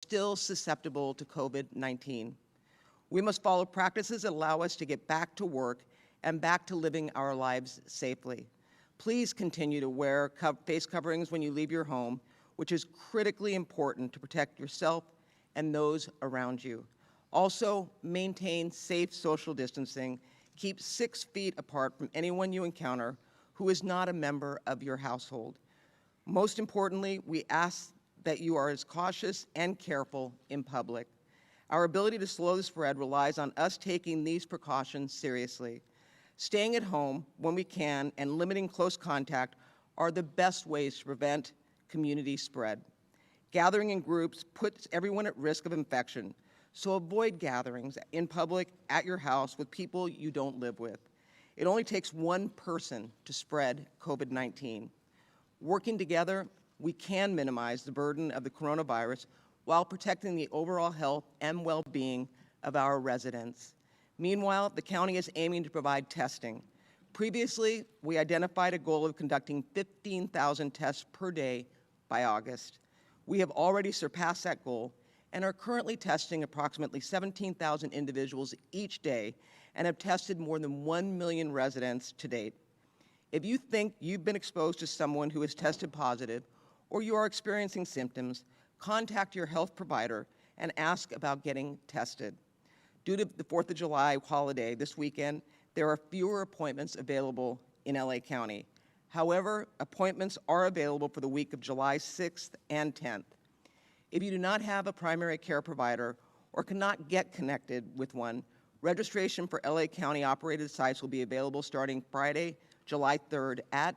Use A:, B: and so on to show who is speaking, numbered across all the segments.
A: still susceptible to COVID-19. We must follow practices that allow us to get back to work and back to living our lives safely. Please continue to wear face coverings when you leave your home, which is critically important to protect yourself and those around you. Also, maintain safe social distancing. Keep 6 feet apart from anyone you encounter who is not a member of your household. Most importantly, we ask that you are as cautious and careful in public. Our ability to slow the spread relies on us taking these precautions seriously. Staying at home when we can and limiting close contact are the best ways to prevent community spread. Gathering in groups puts everyone at risk of infection, so avoid gatherings in public at your house with people you don't live with. It only takes one person to spread COVID-19. Working together, we can minimize the burden of the coronavirus while protecting the overall health and well-being of our residents. Meanwhile, the county is aiming to provide testing. Previously, we identified a goal of conducting 15,000 tests per day by August. We have already surpassed that goal and are currently testing approximately 17,000 individuals each day and have tested more than 1 million residents to date. If you think you've been exposed to someone who has tested positive or you are experiencing symptoms, contact your health provider and ask about getting tested. Due to the 4th of July holiday this weekend, there are fewer appointments available in LA County. However, appointments are available for the week of July 6th and 10th. If you do not have a primary care provider or cannot get connected with one, registration for LA County operated sites will be available starting Friday, July 3rd at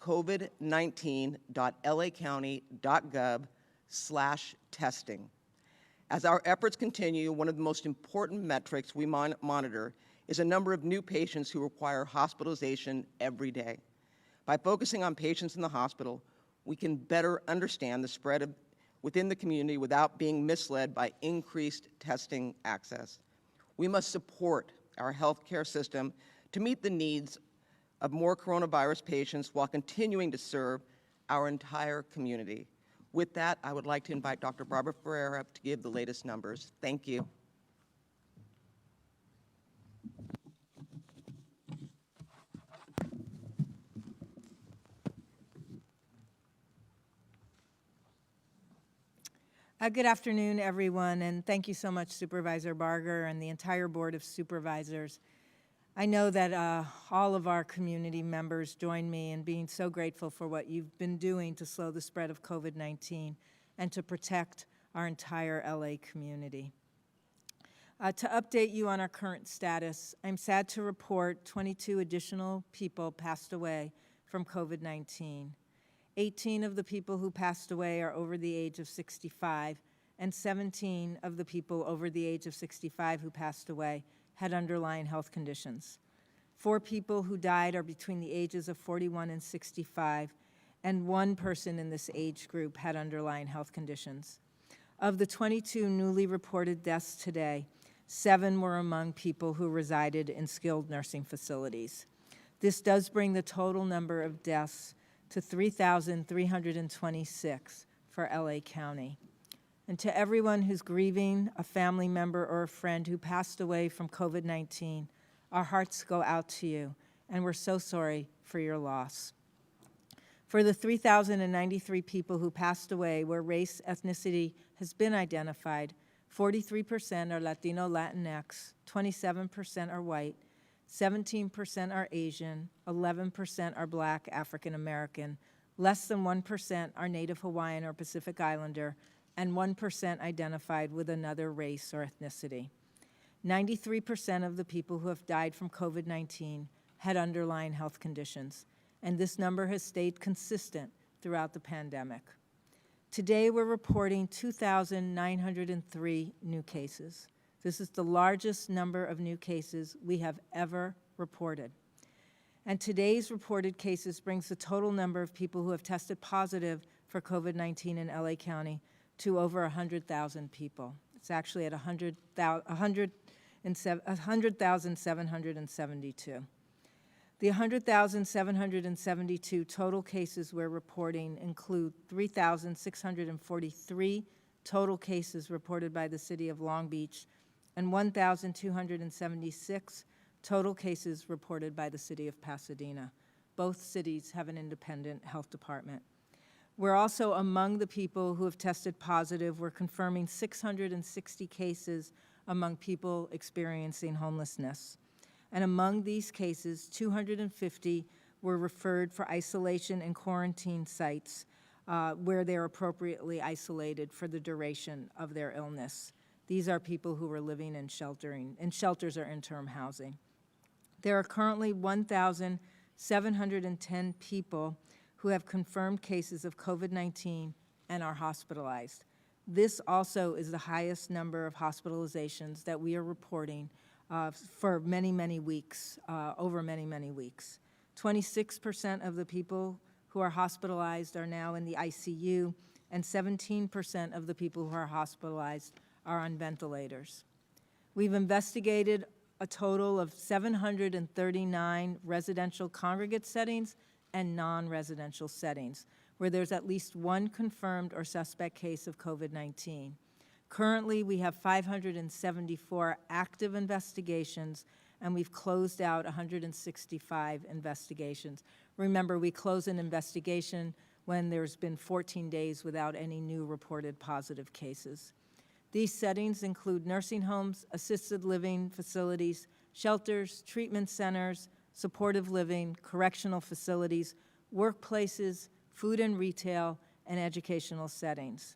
A: covid19.lacounty.gov/testing. As our efforts continue, one of the most important metrics we monitor is a number of new patients who require hospitalization every day. By focusing on patients in the hospital, we can better understand the spread within the community without being misled by increased testing access. We must support our healthcare system to meet the needs of more coronavirus patients while continuing to serve our entire community. With that, I would like to invite Dr. Barbara Ferreira up to give the latest numbers. Thank you.
B: Good afternoon, everyone, and thank you so much, Supervisor Barger and the entire Board of Supervisors. I know that all of our community members join me in being so grateful for what you've been doing to slow the spread of COVID-19 and to protect our entire LA community. To update you on our current status, I'm sad to report 22 additional people passed away from COVID-19. 18 of the people who passed away are over the age of 65, and 17 of the people over the age of 65 who passed away had underlying health conditions. 4 people who died are between the ages of 41 and 65, and 1 person in this age group had underlying health conditions. Of the 22 newly reported deaths today, 7 were among people who resided in skilled nursing facilities. This does bring the total number of deaths to 3,326 for LA County. And to everyone who's grieving a family member or a friend who passed away from COVID-19, our hearts go out to you, and we're so sorry for your loss. For the 3,093 people who passed away where race, ethnicity has been identified, 43% are Latino Latinx, 27% are white, 17% are Asian, 11% are Black African American, less than 1% are Native Hawaiian or Pacific Islander, and 1% identified with another race or ethnicity. 93% of the people who have died from COVID-19 had underlying health conditions, and this number has stayed consistent throughout the pandemic. Today, we're reporting 2,903 new cases. This is the largest number of new cases we have ever reported. And today's reported cases brings the total number of people who have tested positive for COVID-19 in LA County to over 100,000 people. It's actually at 100,772. The 100,772 total cases we're reporting include 3,643 total cases reported by the city of Long Beach and 1,276 total cases reported by the city of Pasadena. Both cities have an independent health department. We're also among the people who have tested positive. We're confirming 660 cases among people experiencing homelessness. And among these cases, 250 were referred for isolation and quarantine sites where they're appropriately isolated for the duration of their illness. These are people who are living in shelters or interim housing. There are currently 1,710 people who have confirmed cases of COVID-19 and are hospitalized. This also is the highest number of hospitalizations that we are reporting for many, many weeks, over many, many weeks. 26% of the people who are hospitalized are now in the ICU, and 17% of the people who are hospitalized are on ventilators. We've investigated a total of 739 residential congregate settings and non-residential settings, where there's at least one confirmed or suspect case of COVID-19. Currently, we have 574 active investigations, and we've closed out 165 investigations. Remember, we close an investigation when there's been 14 days without any new reported positive cases. These settings include nursing homes, assisted living facilities, shelters, treatment centers, supportive living, correctional facilities, workplaces, food and retail, and educational settings.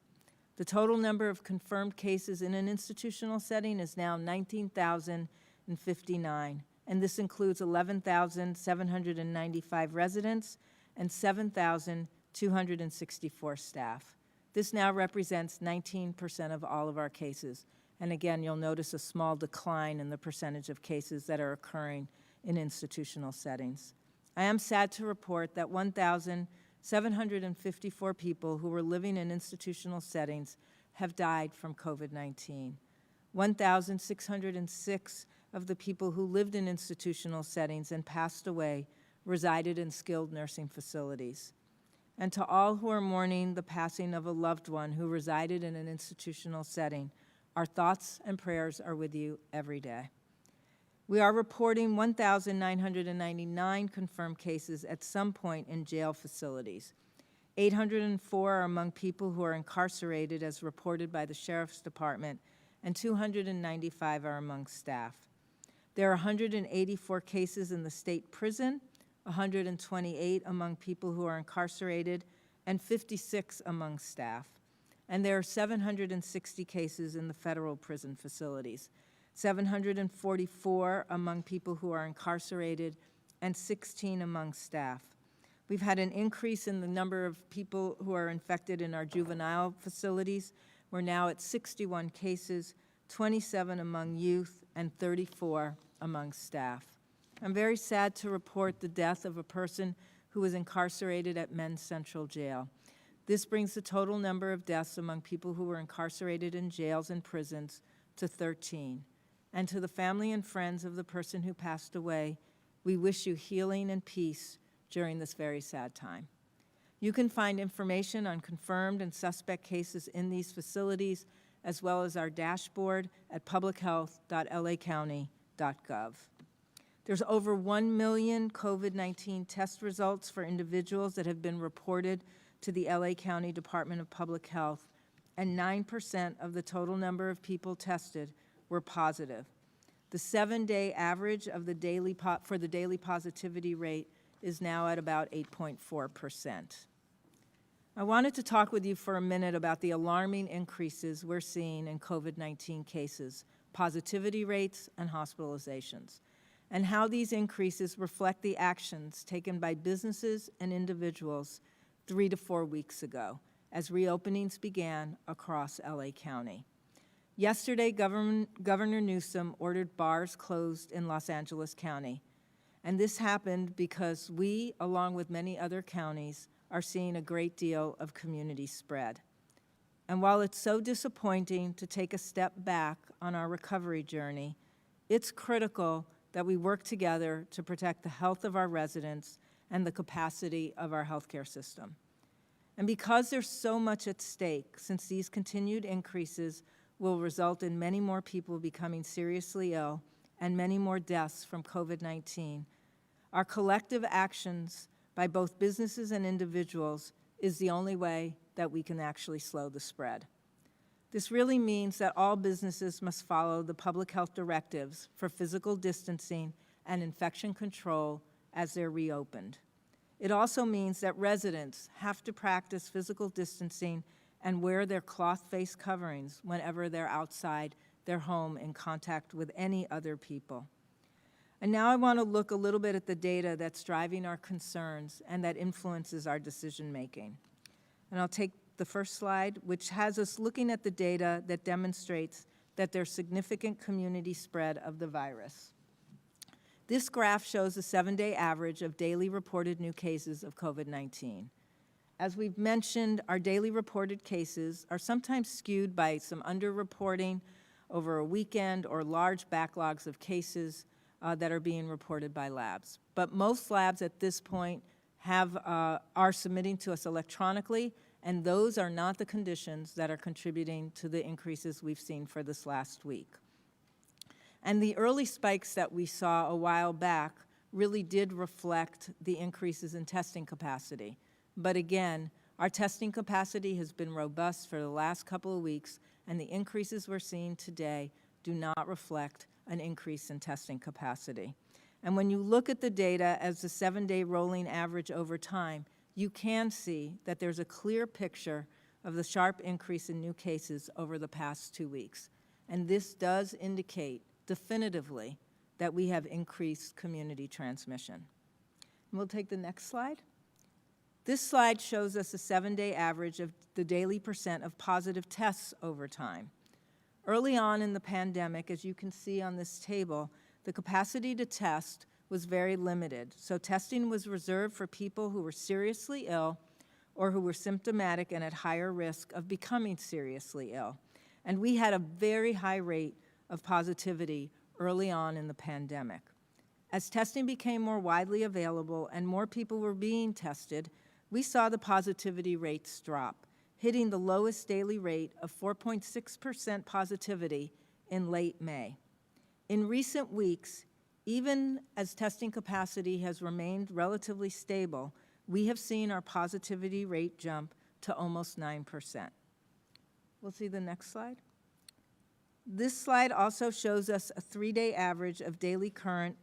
B: The total number of confirmed cases in an institutional setting is now 19,059, and this includes 11,795 residents and 7,264 staff. This now represents 19% of all of our cases. And again, you'll notice a small decline in the percentage of cases that are occurring in institutional settings. I am sad to report that 1,754 people who were living in institutional settings have died from COVID-19. 1,606 of the people who lived in institutional settings and passed away resided in skilled nursing facilities. And to all who are mourning the passing of a loved one who resided in an institutional setting, our thoughts and prayers are with you every day. We are reporting 1,999 confirmed cases at some point in jail facilities. 804 are among people who are incarcerated as reported by the Sheriff's Department, and 295 are among staff. There are 184 cases in the state prison, 128 among people who are incarcerated, and 56 among staff. And there are 760 cases in the federal prison facilities, 744 among people who are incarcerated, and 16 among staff. We've had an increase in the number of people who are infected in our juvenile facilities. We're now at 61 cases, 27 among youth, and 34 among staff. I'm very sad to report the death of a person who was incarcerated at Men's Central Jail. This brings the total number of deaths among people who were incarcerated in jails and prisons to 13. And to the family and friends of the person who passed away, we wish you healing and peace during this very sad time. You can find information on confirmed and suspect cases in these facilities, as well as our dashboard at publichealth.lacounty.gov. There's over 1 million COVID-19 test results for individuals that have been reported to the LA County Department of Public Health, and 9% of the total number of people tested were positive. The 7-day average of the daily for the daily positivity rate is now at about 8.4%. I wanted to talk with you for a minute about the alarming increases we're seeing in COVID-19 cases, positivity rates, and hospitalizations, and how these increases reflect the actions taken by businesses and individuals 3 to 4 weeks ago as reopenings began across LA County. Yesterday, Governor Newsom ordered bars closed in Los Angeles County, and this happened because we, along with many other counties, are seeing a great deal of community spread. And while it's so disappointing to take a step back on our recovery journey, it's critical that we work together to protect the health of our residents and the capacity of our healthcare system. And because there's so much at stake, since these continued increases will result in many more people becoming seriously ill and many more deaths from COVID-19, our collective actions by both businesses and individuals is the only way that we can actually slow the spread. This really means that all businesses must follow the public health directives for physical distancing and infection control as they're reopened. It also means that residents have to practice physical distancing and wear their cloth face coverings whenever they're outside their home in contact with any other people. And now I want to look a little bit at the data that's driving our concerns and that influences our decision making. And I'll take the first slide, which has us looking at the data that demonstrates that there's significant community spread of the virus. This graph shows the 7-day average of daily reported new cases of COVID-19. As we've mentioned, our daily reported cases are sometimes skewed by some underreporting over a weekend or large backlogs of cases that are being reported by labs. But most labs at this point are submitting to us electronically, and those are not the conditions that are contributing to the increases we've seen for this last week. And the early spikes that we saw a while back really did reflect the increases in testing capacity. But again, our testing capacity has been robust for the last couple of weeks, and the increases we're seeing today do not reflect an increase in testing capacity. And when you look at the data as the 7-day rolling average over time, you can see that there's a clear picture of the sharp increase in new cases over the past 2 weeks. And this does indicate definitively that we have increased community transmission. And we'll take the next slide. This slide shows us a 7-day average of the daily percent of positive tests over time. Early on in the pandemic, as you can see on this table, the capacity to test was very limited. So testing was reserved for people who were seriously ill or who were symptomatic and at higher risk of becoming seriously ill. And we had a very high rate of positivity early on in the pandemic. As testing became more widely available and more people were being tested, we saw the positivity rates drop, hitting the lowest daily rate of 4.6% positivity in late May. In recent weeks, even as testing capacity has remained relatively stable, we have seen our positivity rate jump to almost 9%. We'll see the next slide. This slide also shows us a 3-day average of daily current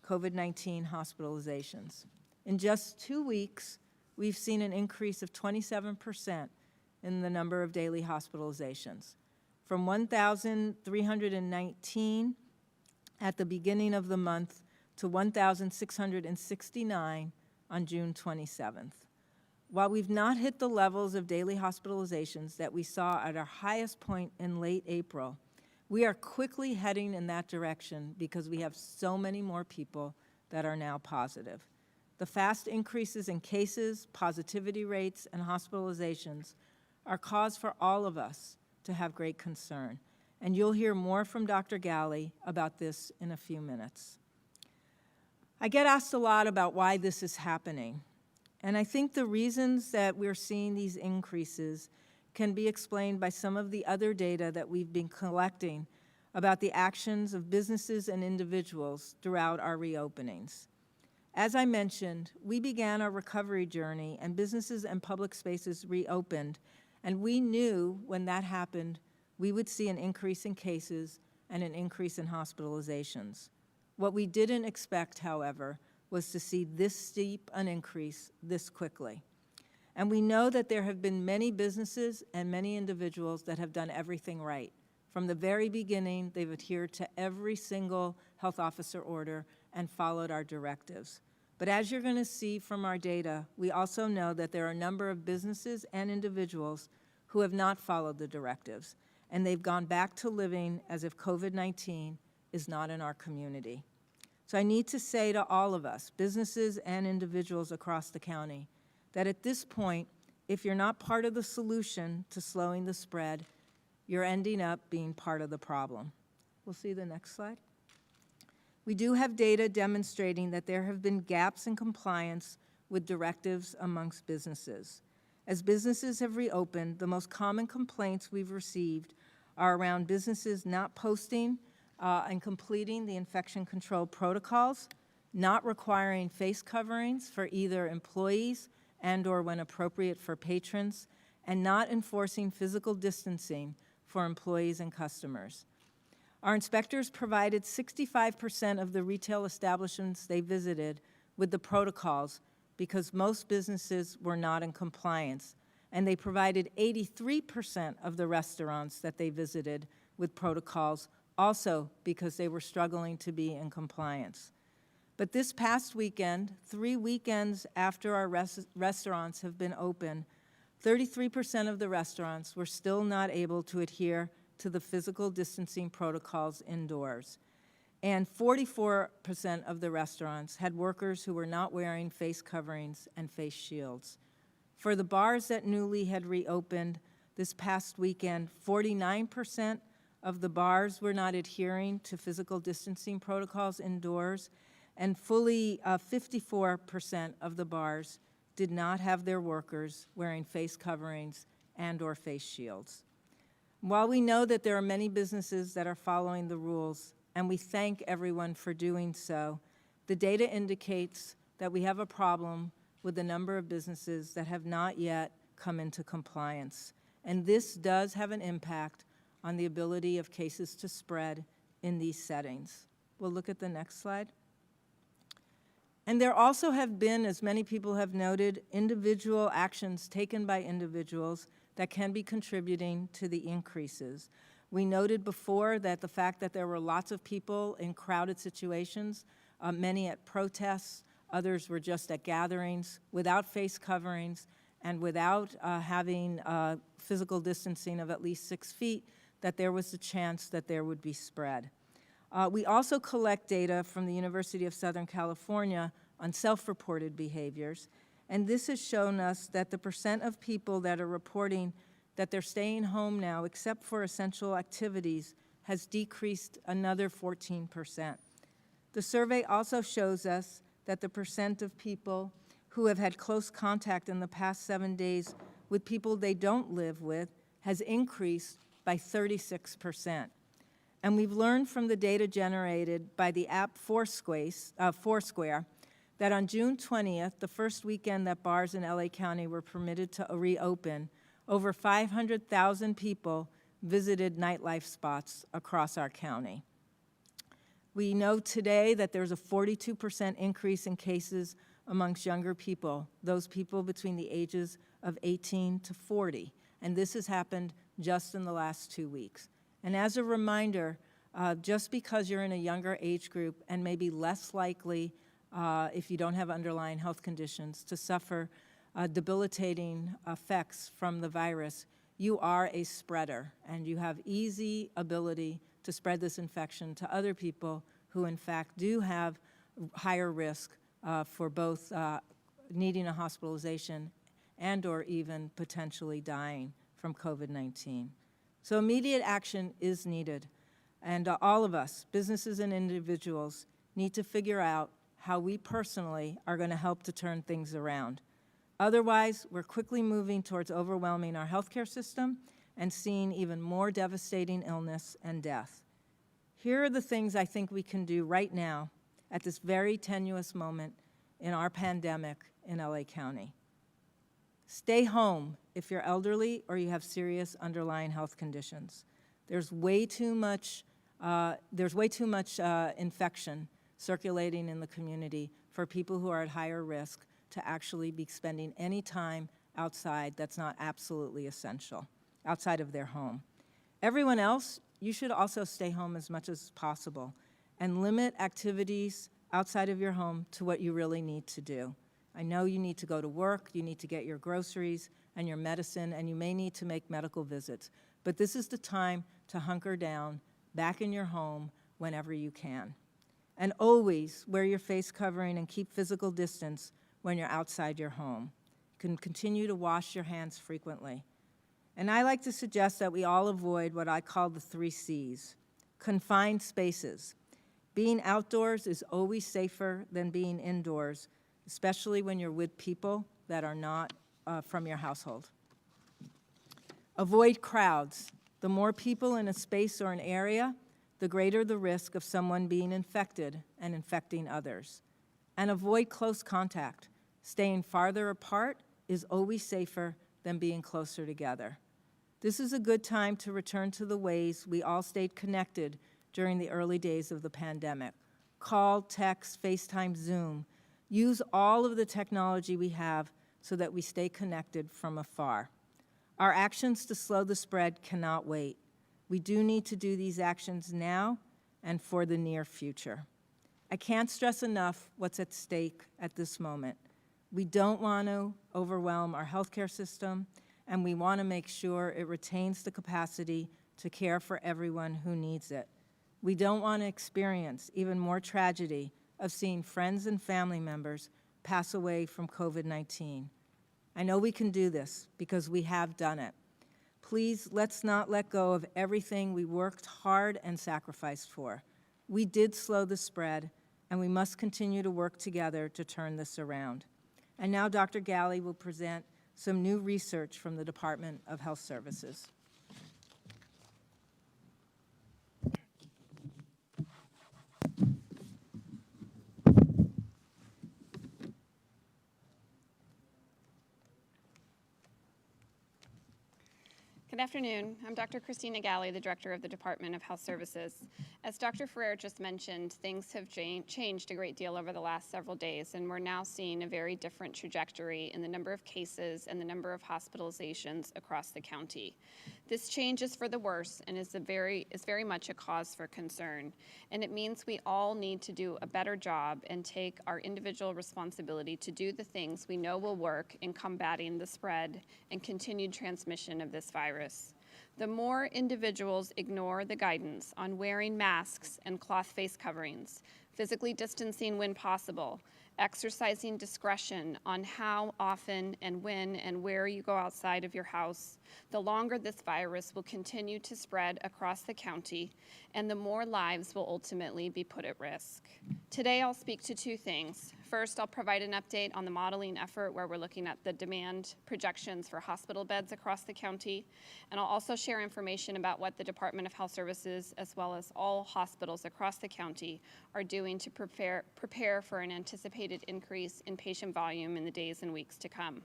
B: COVID-19 hospitalizations. In just 2 weeks, we've seen an increase of 27% in the number of daily hospitalizations, from 1,319 at the beginning of the month to 1,669 on June 27th. While we've not hit the levels of daily hospitalizations that we saw at our highest point in late April, we are quickly heading in that direction because we have so many more people that are now positive. The fast increases in cases, positivity rates, and hospitalizations are cause for all of us to have great concern. And you'll hear more from Dr. Galley about this in a few minutes. I get asked a lot about why this is happening. And I think the reasons that we're seeing these increases can be explained by some of the other data that we've been collecting about the actions of businesses and individuals throughout our reopenings. As I mentioned, we began our recovery journey and businesses and public spaces reopened, and we knew when that happened, we would see an increase in cases and an increase in hospitalizations. What we didn't expect, however, was to see this steep an increase this quickly. And we know that there have been many businesses and many individuals that have done everything right. From the very beginning, they've adhered to every single health officer order and followed our directives. But as you're going to see from our data, we also know that there are a number of businesses and individuals who have not followed the directives, and they've gone back to living as if COVID-19 is not in our community. So I need to say to all of us, businesses and individuals across the county, that at this point, if you're not part of the solution to slowing the spread, you're ending up being part of the problem. We'll see the next slide. We do have data demonstrating that there have been gaps in compliance with directives amongst businesses. As businesses have reopened, the most common complaints we've received are around businesses not posting and completing the infection control protocols, not requiring face coverings for either employees and/or when appropriate for patrons, and not enforcing physical distancing for employees and customers. Our inspectors provided 65% of the retail establishments they visited with the protocols because most businesses were not in compliance, and they provided 83% of the restaurants that they visited with protocols also because they were struggling to be in compliance. But this past weekend, 3 weekends after our restaurants have been open, 33% of the restaurants were still not able to adhere to the physical distancing protocols indoors. And 44% of the restaurants had workers who were not wearing face coverings and face shields. For the bars that newly had reopened this past weekend, 49% of the bars were not adhering to physical distancing protocols indoors, and fully 54% of the bars did not have their workers wearing face coverings and/or face shields. While we know that there are many businesses that are following the rules, and we thank everyone for doing so, the data indicates that we have a problem with the number of businesses that have not yet come into compliance. And this does have an impact on the ability of cases to spread in these settings. We'll look at the next slide. And there also have been, as many people have noted, individual actions taken by individuals that can be contributing to the increases. We noted before that the fact that there were lots of people in crowded situations, many at protests, others were just at gatherings, without face coverings and without having physical distancing of at least 6 feet, that there was a chance that there would be spread. We also collect data from the University of Southern California on self-reported behaviors, and this has shown us that the percent of people that are reporting that they're staying home now, except for essential activities, has decreased another 14%. The survey also shows us that the percent of people who have had close contact in the past 7 days with people they don't live with has increased by 36%. And we've learned from the data generated by the app Foursquare that on June 20th, the first weekend that bars in LA County were permitted to reopen, over 500,000 people visited nightlife spots across our county. We know today that there's a 42% increase in cases amongst younger people, those people between the ages of 18 to 40, and this has happened just in the last 2 weeks. And as a reminder, just because you're in a younger age group and maybe less likely, if you don't have underlying health conditions, to suffer debilitating effects from the virus, you are a spreader, and you have easy ability to spread this infection to other people who in fact do have higher risk for both needing a hospitalization and or even potentially dying from COVID-19. So immediate action is needed, and all of us, businesses and individuals, need to figure out how we personally are going to help to turn things around. Otherwise, we're quickly moving towards overwhelming our healthcare system and seeing even more devastating illness and death. Here are the things I think we can do right now at this very tenuous moment in our pandemic in LA County. Stay home if you're elderly or you have serious underlying health conditions. There's way too much infection circulating in the community for people who are at higher risk to actually be spending any time outside that's not absolutely essential, outside of their home. Everyone else, you should also stay home as much as possible and limit activities outside of your home to what you really need to do. I know you need to go to work, you need to get your groceries and your medicine, and you may need to make medical visits, but this is the time to hunker down back in your home whenever you can. And always wear your face covering and keep physical distance when you're outside your home. You can continue to wash your hands frequently. And I like to suggest that we all avoid what I call the 3 C's. Confined spaces. Being outdoors is always safer than being indoors, especially when you're with people that are not from your household. Avoid crowds. The more people in a space or an area, the greater the risk of someone being infected and infecting others. And avoid close contact. Staying farther apart is always safer than being closer together. This is a good time to return to the ways we all stayed connected during the early days of the pandemic. Call, text, FaceTime, Zoom. Use all of the technology we have so that we stay connected from afar. Our actions to slow the spread cannot wait. We do need to do these actions now and for the near future. I can't stress enough what's at stake at this moment. We don't want to overwhelm our healthcare system, and we want to make sure it retains the capacity to care for everyone who needs it. We don't want to experience even more tragedy of seeing friends and family members pass away from COVID-19. I know we can do this because we have done it. Please, let's not let go of everything we worked hard and sacrificed for. We did slow the spread, and we must continue to work together to turn this around. And now Dr. Galley will present some new research from the Department of Health Services.
C: Good afternoon. I'm Dr. Christina Galley, the Director of the Department of Health Services. As Dr. Ferrer just mentioned, things have changed a great deal over the last several days, and we're now seeing a very different trajectory in the number of cases and the number of hospitalizations across the county. This change is for the worse and is very much a cause for concern, and it means we all need to do a better job and take our individual responsibility to do the things we know will work in combating the spread and continued transmission of this virus. The more individuals ignore the guidance on wearing masks and cloth face coverings, physically distancing when possible, exercising discretion on how often and when and where you go outside of your house, the longer this virus will continue to spread across the county, and the more lives will ultimately be put at risk. Today, I'll speak to two things. First, I'll provide an update on the modeling effort where we're looking at the demand projections for hospital beds across the county, and I'll also share information about what the Department of Health Services, as well as all hospitals across the county, are doing to prepare for an anticipated increase in patient volume in the days and weeks to come.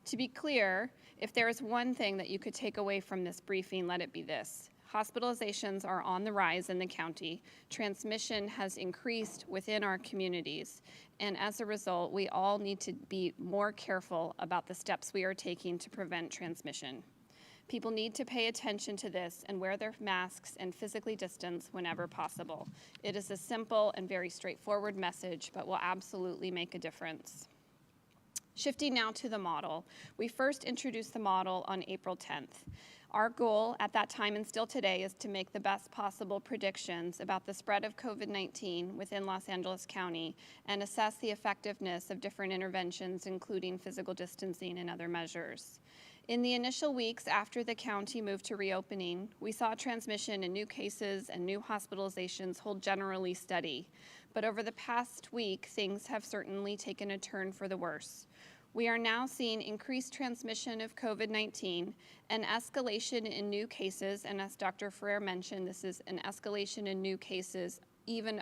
C: To be clear, if there is one thing that you could take away from this briefing, let it be this. Hospitalizations are on the rise in the county. Transmission has increased within our communities, and as a result, we all need to be more careful about the steps we are taking to prevent transmission. People need to pay attention to this and wear their masks and physically distance whenever possible. It is a simple and very straightforward message, but will absolutely make a difference. Shifting now to the model. We first introduced the model on April 10th. Our goal at that time and still today is to make the best possible predictions about the spread of COVID-19 within Los Angeles County and assess the effectiveness of different interventions, including physical distancing and other measures. In the initial weeks after the county moved to reopening, we saw transmission in new cases and new hospitalizations hold generally steady. But over the past week, things have certainly taken a turn for the worse. We are now seeing increased transmission of COVID-19, an escalation in new cases, and as Dr. Ferrer mentioned, this is an escalation in new cases even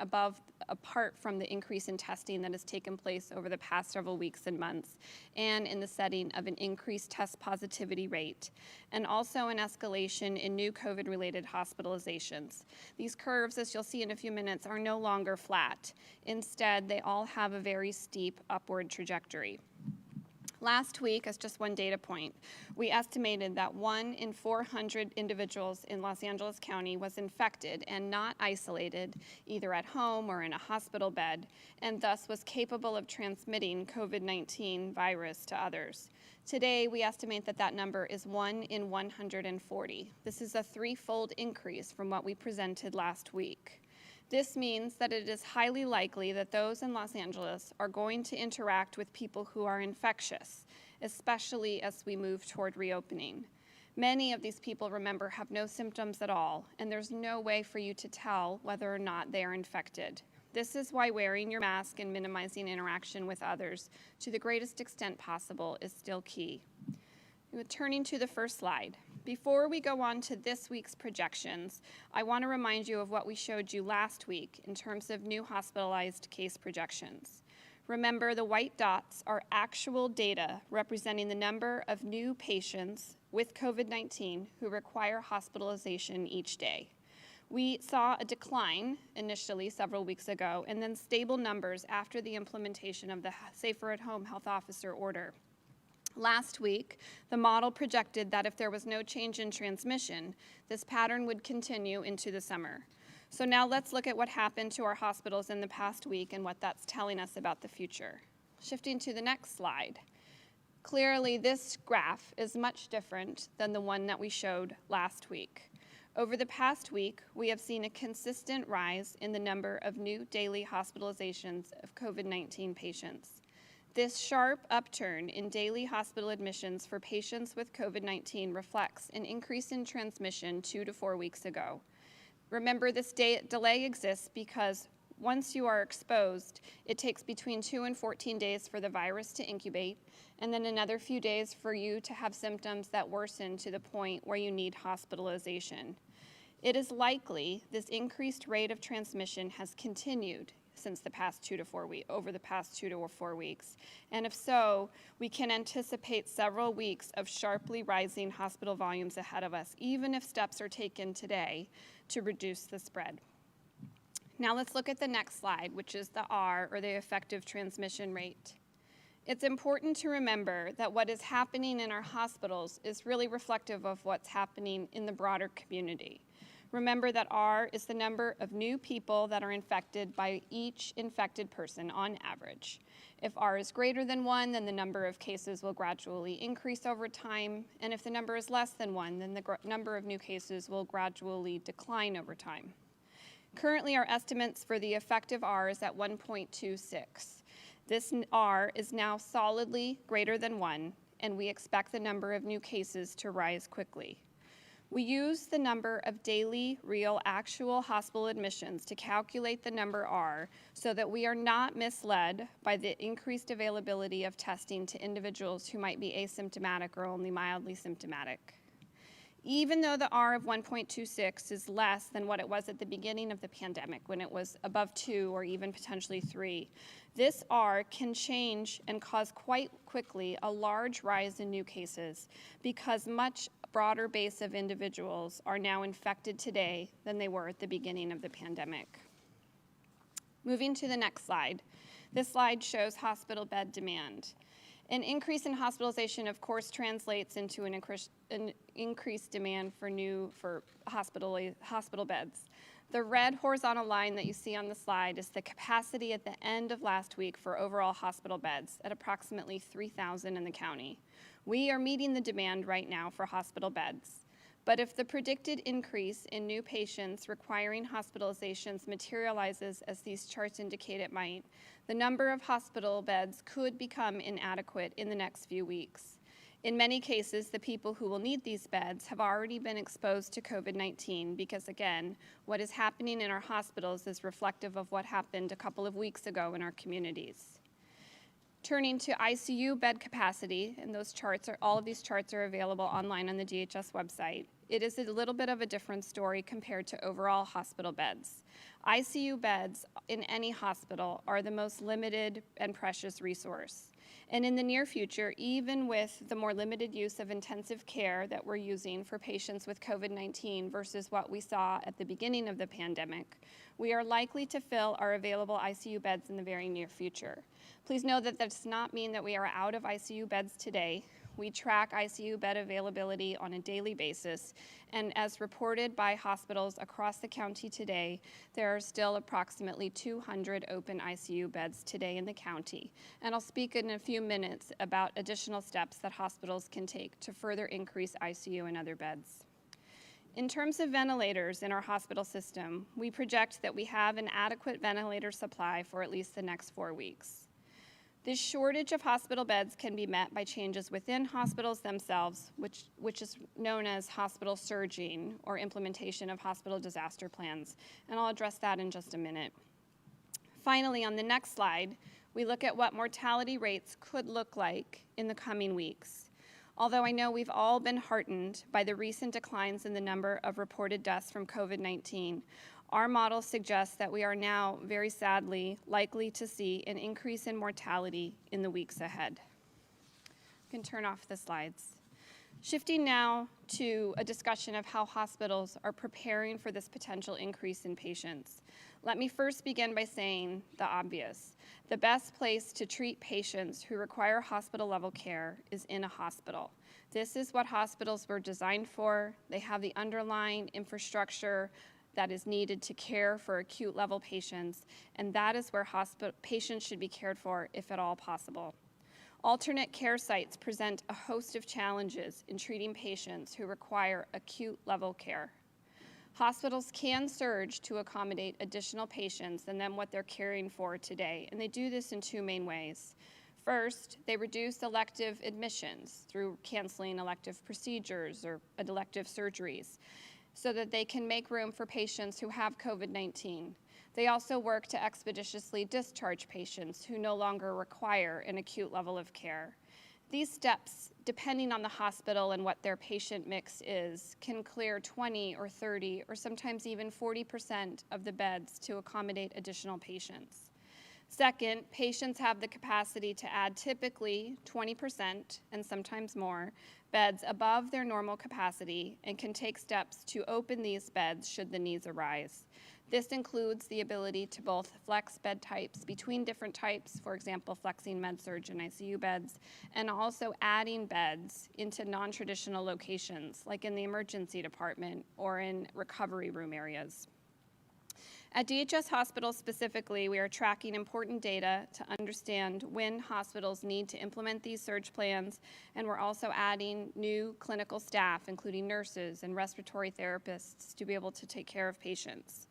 C: apart from the increase in testing that has taken place over the past several weeks and months, and in the setting of an increased test positivity rate, and also an escalation in new COVID-related hospitalizations. These curves, as you'll see in a few minutes, are no longer flat. Instead, they all have a very steep upward trajectory. Last week, as just one data point, we estimated that 1 in 400 individuals in Los Angeles County was infected and not isolated, either at home or in a hospital bed, and thus was capable of transmitting COVID-19 virus to others. Today, we estimate that that number is 1 in 140. This is a threefold increase from what we presented last week. This means that it is highly likely that those in Los Angeles are going to interact with people who are infectious, especially as we move toward reopening. Many of these people, remember, have no symptoms at all, and there's no way for you to tell whether or not they are infected. This is why wearing your mask and minimizing interaction with others to the greatest extent possible is still key. Turning to the first slide. Before we go on to this week's projections, I want to remind you of what we showed you last week in terms of new hospitalized case projections. Remember, the white dots are actual data representing the number of new patients with COVID-19 who require hospitalization each day. We saw a decline initially several weeks ago and then stable numbers after the implementation of the Safer at Home Health Officer order. Last week, the model projected that if there was no change in transmission, this pattern would continue into the summer. So now let's look at what happened to our hospitals in the past week and what that's telling us about the future. Shifting to the next slide. Clearly, this graph is much different than the one that we showed last week. Over the past week, we have seen a consistent rise in the number of new daily hospitalizations of COVID-19 patients. This sharp upturn in daily hospital admissions for patients with COVID-19 reflects an increase in transmission 2 to 4 weeks ago. Remember, this delay exists because once you are exposed, it takes between 2 and 14 days for the virus to incubate, and then another few days for you to have symptoms that worsen to the point where you need hospitalization. It is likely this increased rate of transmission has continued since the past 2 to 4 weeks, over the past 2 to 4 weeks. And if so, we can anticipate several weeks of sharply rising hospital volumes ahead of us, even if steps are taken today to reduce the spread. Now let's look at the next slide, which is the R, or the effective transmission rate. It's important to remember that what is happening in our hospitals is really reflective of what's happening in the broader community. Remember that R is the number of new people that are infected by each infected person on average. If R is greater than 1, then the number of cases will gradually increase over time, and if the number is less than 1, then the number of new cases will gradually decline over time. Currently, our estimates for the effective R is at 1.26. This R is now solidly greater than 1, and we expect the number of new cases to rise quickly. We use the number of daily, real, actual hospital admissions to calculate the number R so that we are not misled by the increased availability of testing to individuals who might be asymptomatic or only mildly symptomatic. Even though the R of 1.26 is less than what it was at the beginning of the pandemic, when it was above 2 or even potentially 3, this R can change and cause quite quickly a large rise in new cases because much broader base of individuals are now infected today than they were at the beginning of the pandemic. Moving to the next slide. This slide shows hospital bed demand. An increase in hospitalization, of course, translates into an increased demand for hospital beds. The red horizontal line that you see on the slide is the capacity at the end of last week for overall hospital beds at approximately 3,000 in the county. We are meeting the demand right now for hospital beds. But if the predicted increase in new patients requiring hospitalizations materializes as these charts indicate it might, the number of hospital beds could become inadequate in the next few weeks. In many cases, the people who will need these beds have already been exposed to COVID-19 because, again, what is happening in our hospitals is reflective of what happened a couple of weeks ago in our communities. Turning to ICU bed capacity, and all of these charts are available online on the DHS website. It is a little bit of a different story compared to overall hospital beds. ICU beds in any hospital are the most limited and precious resource. And in the near future, even with the more limited use of intensive care that we're using for patients with COVID-19 versus what we saw at the beginning of the pandemic, we are likely to fill our available ICU beds in the very near future. Please know that does not mean that we are out of ICU beds today. We track ICU bed availability on a daily basis, and as reported by hospitals across the county today, there are still approximately 200 open ICU beds today in the county. And I'll speak in a few minutes about additional steps that hospitals can take to further increase ICU and other beds. In terms of ventilators in our hospital system, we project that we have an adequate ventilator supply for at least the next 4 weeks. This shortage of hospital beds can be met by changes within hospitals themselves, which is known as hospital surging or implementation of hospital disaster plans, and I'll address that in just a minute. Finally, on the next slide, we look at what mortality rates could look like in the coming weeks. Although I know we've all been heartened by the recent declines in the number of reported deaths from COVID-19, our model suggests that we are now, very sadly, likely to see an increase in mortality in the weeks ahead. You can turn off the slides. Shifting now to a discussion of how hospitals are preparing for this potential increase in patients. Let me first begin by saying the obvious. The best place to treat patients who require hospital-level care is in a hospital. This is what hospitals were designed for. They have the underlying infrastructure that is needed to care for acute-level patients, and that is where patients should be cared for, if at all possible. Alternate care sites present a host of challenges in treating patients who require acute-level care. Hospitals can surge to accommodate additional patients than what they're caring for today, and they do this in two main ways. First, they reduce elective admissions through canceling elective procedures or elective surgeries so that they can make room for patients who have COVID-19. They also work to expeditiously discharge patients who no longer require an acute level of care. These steps, depending on the hospital and what their patient mix is, can clear 20 or 30 or sometimes even 40% of the beds to accommodate additional patients. Second, patients have the capacity to add typically 20% and sometimes more beds above their normal capacity and can take steps to open these beds should the needs arise. This includes the ability to both flex bed types between different types, for example, flexing med-surg and ICU beds, and also adding beds into non-traditional locations, like in the emergency department or in recovery room areas. At DHS hospitals specifically, we are tracking important data to understand when hospitals need to implement these surge plans, and we're also adding new clinical staff, including nurses and respiratory therapists, to be able to take care of patients.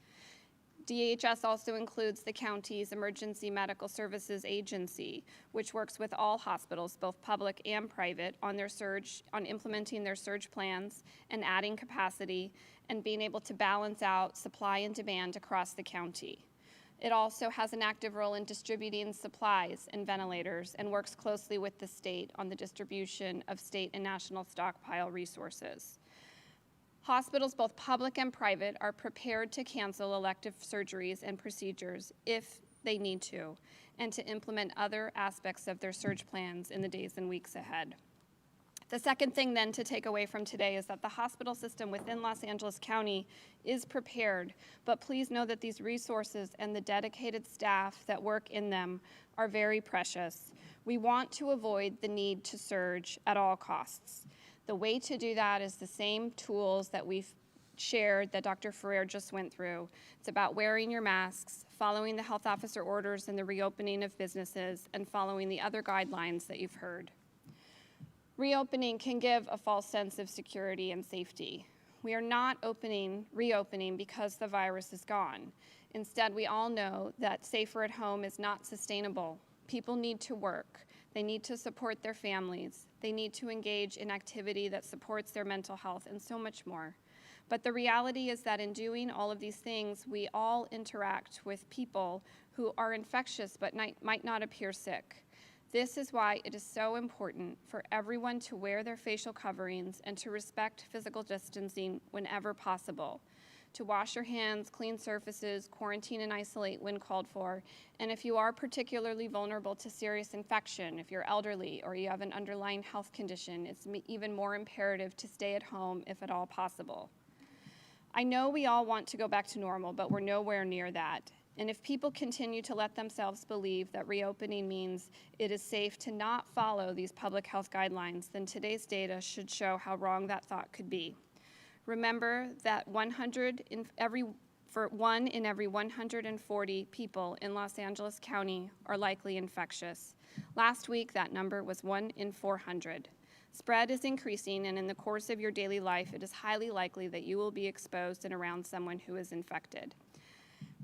C: DHS also includes the county's Emergency Medical Services Agency, which works with all hospitals, both public and private, on implementing their surge plans and adding capacity and being able to balance out supply and demand across the county. It also has an active role in distributing supplies and ventilators and works closely with the state on the distribution of state and national stockpile resources. Hospitals, both public and private, are prepared to cancel elective surgeries and procedures if they need to, and to implement other aspects of their surge plans in the days and weeks ahead. The second thing then to take away from today is that the hospital system within Los Angeles County is prepared, but please know that these resources and the dedicated staff that work in them are very precious. We want to avoid the need to surge at all costs. The way to do that is the same tools that we've shared that Dr. Ferrer just went through. It's about wearing your masks, following the health officer orders and the reopening of businesses, and following the other guidelines that you've heard. Reopening can give a false sense of security and safety. We are not reopening because the virus is gone. Instead, we all know that safer at home is not sustainable. People need to work. They need to support their families. They need to engage in activity that supports their mental health and so much more. But the reality is that in doing all of these things, we all interact with people who are infectious but might not appear sick. This is why it is so important for everyone to wear their facial coverings and to respect physical distancing whenever possible. To wash your hands, clean surfaces, quarantine and isolate when called for, and if you are particularly vulnerable to serious infection, if you're elderly or you have an underlying health condition, it's even more imperative to stay at home if at all possible. I know we all want to go back to normal, but we're nowhere near that. And if people continue to let themselves believe that reopening means it is safe to not follow these public health guidelines, then today's data should show how wrong that thought could be. Remember that 1 in every 140 people in Los Angeles County are likely infectious. Last week, that number was 1 in 400. Spread is increasing, and in the course of your daily life, it is highly likely that you will be exposed and around someone who is infected.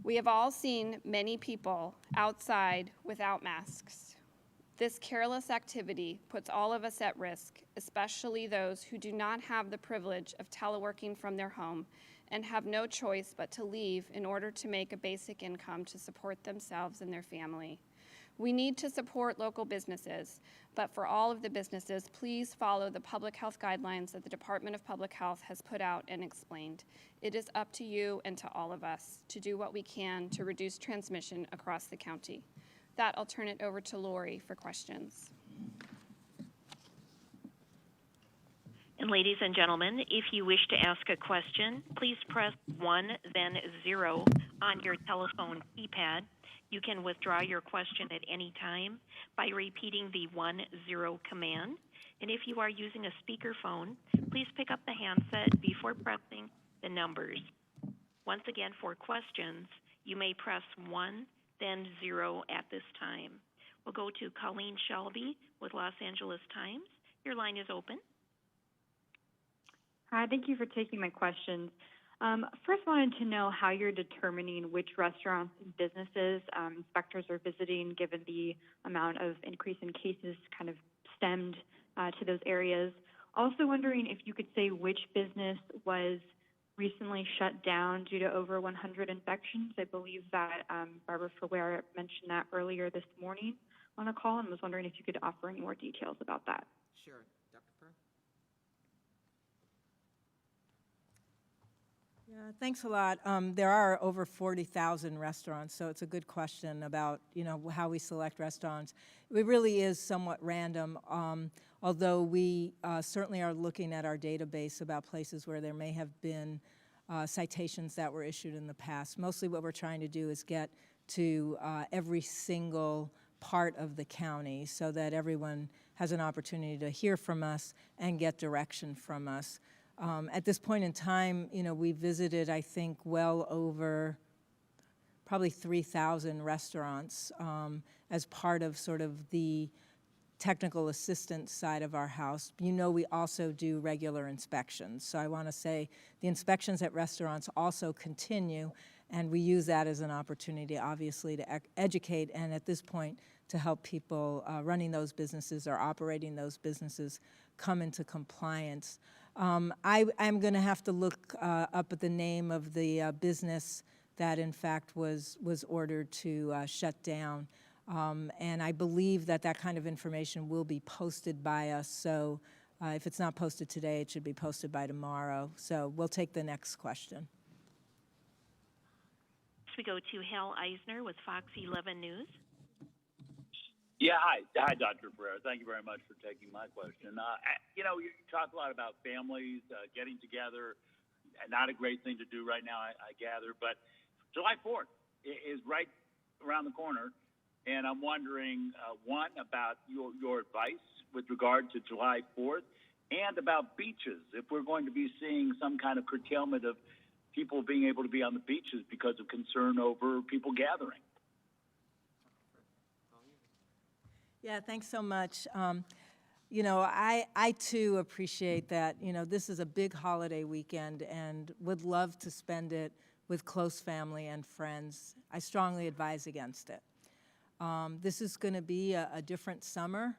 C: We have all seen many people outside without masks. This careless activity puts all of us at risk, especially those who do not have the privilege of teleworking from their home, and have no choice but to leave in order to make a basic income to support themselves and their family. We need to support local businesses, but for all of the businesses, please follow the public health guidelines that the Department of Public Health has put out and explained. It is up to you and to all of us to do what we can to reduce transmission across the county. That, I'll turn it over to Lori for questions.
D: And ladies and gentlemen, if you wish to ask a question, please press 1, then 0 on your telephone keypad. You can withdraw your question at any time by repeating the 1-0 command. And if you are using a speakerphone, please pick up the handset before pressing the numbers. Once again, for questions, you may press 1, then 0 at this time. We'll go to Colleen Shelby with Los Angeles Times. Your line is open.
E: Hi, thank you for taking my questions. First, wanted to know how you're determining which restaurants and businesses inspectors are visiting, given the amount of increase in cases kind of stemmed to those areas. Also wondering if you could say which business was recently shut down due to over 100 infections. I believe that Barbara Ferrer mentioned that earlier this morning on a call, and was wondering if you could offer any more details about that.
A: Sure. Dr. Ferrer?
B: Yeah, thanks a lot. There are over 40,000 restaurants, so it's a good question about, how we select restaurants. It really is somewhat random, although we certainly are looking at our database about places where there may have been citations that were issued in the past. Mostly what we're trying to do is get to every single part of the county so that everyone has an opportunity to hear from us and get direction from us. At this point in time, we visited, I think, well over probably 3,000 restaurants as part of sort of the technical assistance side of our house. We also do regular inspections. So I want to say the inspections at restaurants also continue, and we use that as an opportunity, obviously, to educate and at this point to help people running those businesses or operating those businesses come into compliance. I'm going to have to look up at the name of the business that, in fact, was ordered to shut down. And I believe that kind of information will be posted by us. So if it's not posted today, it should be posted by tomorrow. So we'll take the next question.
D: We go to Hal Eisner with Fox 11 News.
F: Yeah, hi, Dr. Ferrer. Thank you very much for taking my question. You talk a lot about families getting together. Not a great thing to do right now, I gather, but July 4th is right around the corner, and I'm wondering, one, about your advice with regard to July 4th, and about beaches, if we're going to be seeing some kind of curtailment of people being able to be on the beaches because of concern over people gathering.
B: Yeah, thanks so much. I too appreciate that, this is a big holiday weekend and would love to spend it with close family and friends. I strongly advise against it. This is going to be a different summer,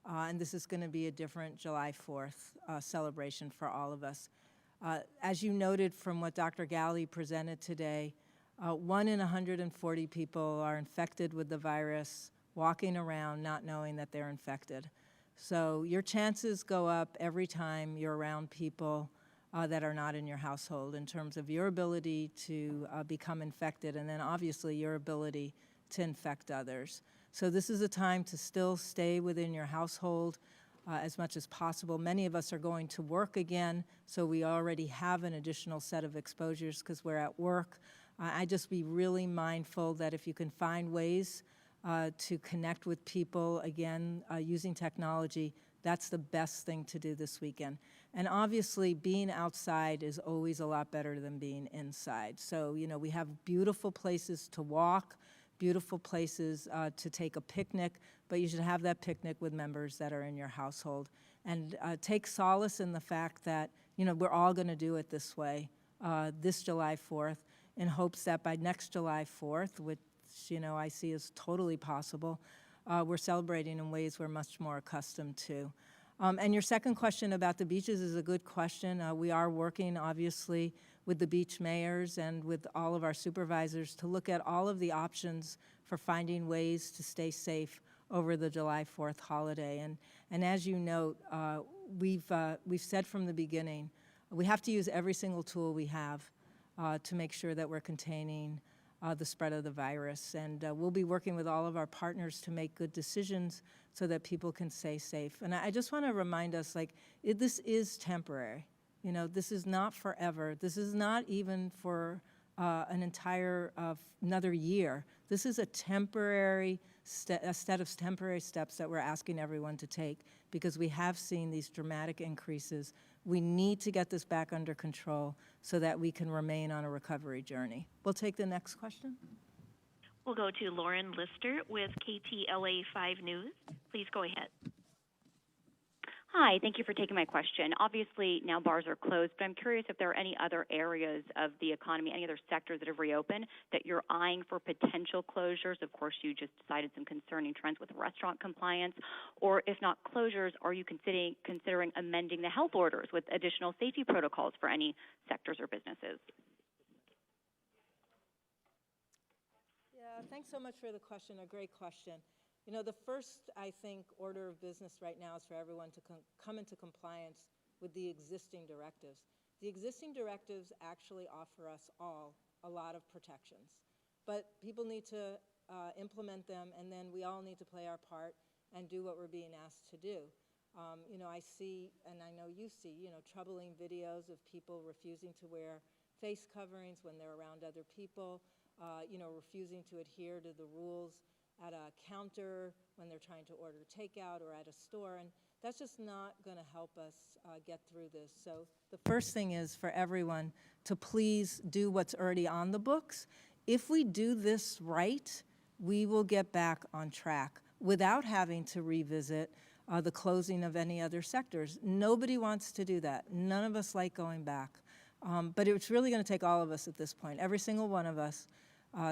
B: and this is going to be a different July 4th celebration for all of us. As you noted from what Dr. Galley presented today, 1 in 140 people are infected with the virus, walking around not knowing that they're infected. So your chances go up every time you're around people that are not in your household in terms of your ability to become infected, and then obviously your ability to infect others. So this is a time to still stay within your household as much as possible. Many of us are going to work again, so we already have an additional set of exposures because we're at work. I just be really mindful that if you can find ways to connect with people, again, using technology, that's the best thing to do this weekend. And obviously, being outside is always a lot better than being inside. So, we have beautiful places to walk, beautiful places to take a picnic, but you should have that picnic with members that are in your household. And take solace in the fact that, we're all going to do it this way, this July 4th, in hopes that by next July 4th, which I see as totally possible, we're celebrating in ways we're much more accustomed to. And your second question about the beaches is a good question. We are working, obviously, with the beach mayors and with all of our supervisors to look at all of the options for finding ways to stay safe over the July 4th holiday. And as you note, we've said from the beginning, we have to use every single tool we have to make sure that we're containing the spread of the virus. And we'll be working with all of our partners to make good decisions so that people can stay safe. And I just want to remind us, like, this is temporary. You know, this is not forever. This is not even for an entire another year. This is a temporary set of temporary steps that we're asking everyone to take because we have seen these dramatic increases. We need to get this back under control so that we can remain on a recovery journey. We'll take the next question.
D: We'll go to Lauren Lister with KTLA 5 News. Please go ahead.
G: Hi, thank you for taking my question. Obviously, now bars are closed, but I'm curious if there are any other areas of the economy, any other sectors that have reopened that you're eyeing for potential closures. Of course, you just cited some concerning trends with restaurant compliance. Or if not closures, are you considering amending the health orders with additional safety protocols for any sectors or businesses?
B: Yeah, thanks so much for the question, a great question. You know, the first, I think, order of business right now is for everyone to come into compliance with the existing directives. The existing directives actually offer us all a lot of protections, but people need to implement them, and then we all need to play our part and do what we're being asked to do. You know, I see, and I know you see, you know, troubling videos of people refusing to wear face coverings when they're around other people, you know, refusing to adhere to the rules at a counter when they're trying to order takeout or at a store, and that's just not going to help us get through this. So the first thing is for everyone to please do what's already on the books. If we do this right, we will get back on track without having to revisit the closing of any other sectors. Nobody wants to do that. None of us like going back. But it's really going to take all of us at this point, every single one of us,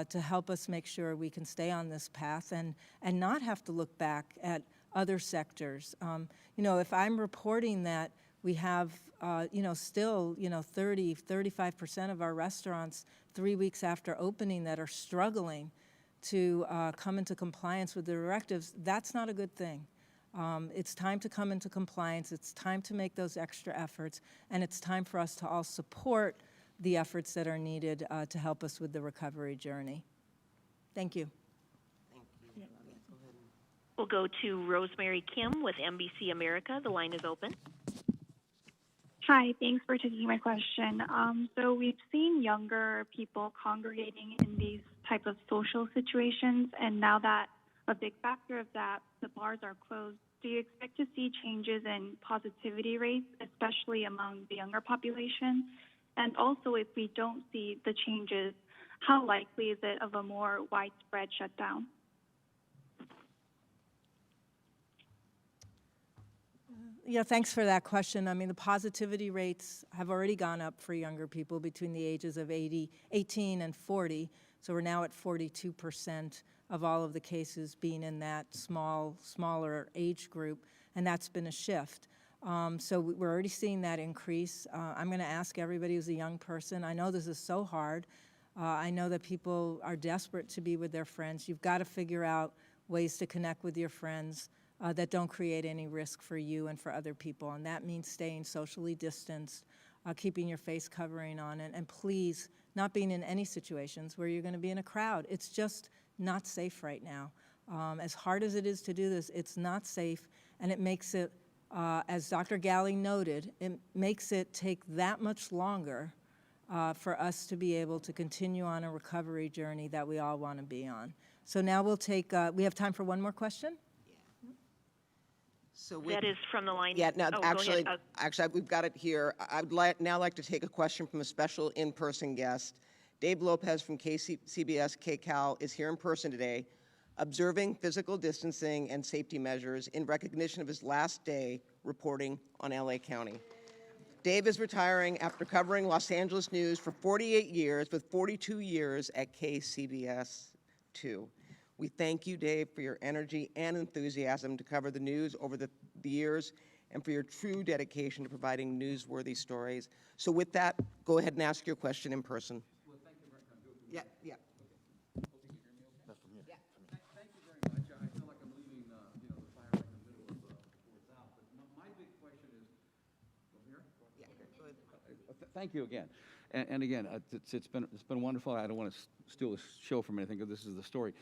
B: to help us make sure we can stay on this path and not have to look back at other sectors. You know, if I'm reporting that we have, you know, still, you know, 35% of our restaurants 3 weeks after opening that are struggling to come into compliance with the directives, that's not a good thing. It's time to come into compliance. It's time to make those extra efforts, and it's time for us to all support the efforts that are needed to help us with the recovery journey. Thank you.
D: We'll go to Rosemary Kim with NBC America. The line is open.
H: Hi, thanks for taking my question. So we've seen younger people congregating in these type of social situations, and now that a big factor of that, the bars are closed, do you expect to see changes in positivity rates, especially among the younger population? And also, if we don't see the changes, how likely is it of a more widespread shutdown?
B: Yeah, thanks for that question. I mean, the positivity rates have already gone up for younger people between the ages of 18 and 40. So we're now at 42% of all of the cases being in that smaller age group, and that's been a shift. So we're already seeing that increase. I'm going to ask everybody who's a young person. I know this is so hard. I know that people are desperate to be with their friends. You've got to figure out ways to connect with your friends that don't create any risk for you and for other people, and that means staying socially distanced, keeping your face covering on, and please not being in any situations where you're going to be in a crowd. It's just not safe right now. As hard as it is to do this, it's not safe, and it makes it, as Dr. Galley noted, it makes it take that much longer for us to be able to continue on a recovery journey that we all want to be on. So now we'll take, we have time for one more question?
A: So
D: That is from the line.
A: Yeah, no,
D: go
A: actually,
D: ahead.
A: we've got it here. I'd now like to take a question from a special in-person guest. Dave Lopez from CBS KCAL is here in person today, observing physical distancing and safety measures in recognition of his last day reporting on LA County. Dave is retiring after covering Los Angeles news for 48 years, with 42 years at KCBS 2. We thank you, Dave, for your energy and enthusiasm to cover the news over the years, and for your true dedication to providing newsworthy stories. So with that, go ahead and ask your question in person.
I: Well, thank you very much.
A: Yeah, yeah.
I: Thank you very much. I feel like I'm leaving, the fire right in the middle of before it's out. But my big question is, go here?
A: Yeah, go ahead.
I: Thank you again. And again, it's been wonderful. I don't want to steal the show from anything, because this is the story.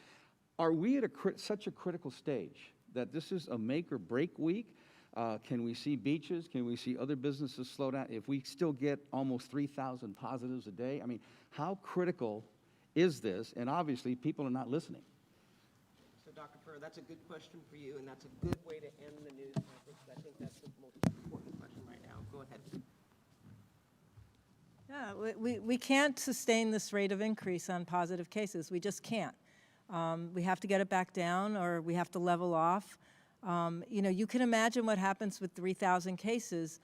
I: Are we at such a critical stage that this is a make or break week? Can we see beaches? Can we see other businesses slow down? If we still get almost 3,000 positives a day, I mean, how critical is this? And obviously, people are not listening.
A: So Dr. Ferrer, that's a good question for you, and that's a good way to end the news conference. I think that's the most important question right now. Go ahead.
B: Yeah, we can't sustain this rate of increase on positive cases. We just can't. We have to get it back down, or we have to level off. You can imagine what happens with 3,000 cases.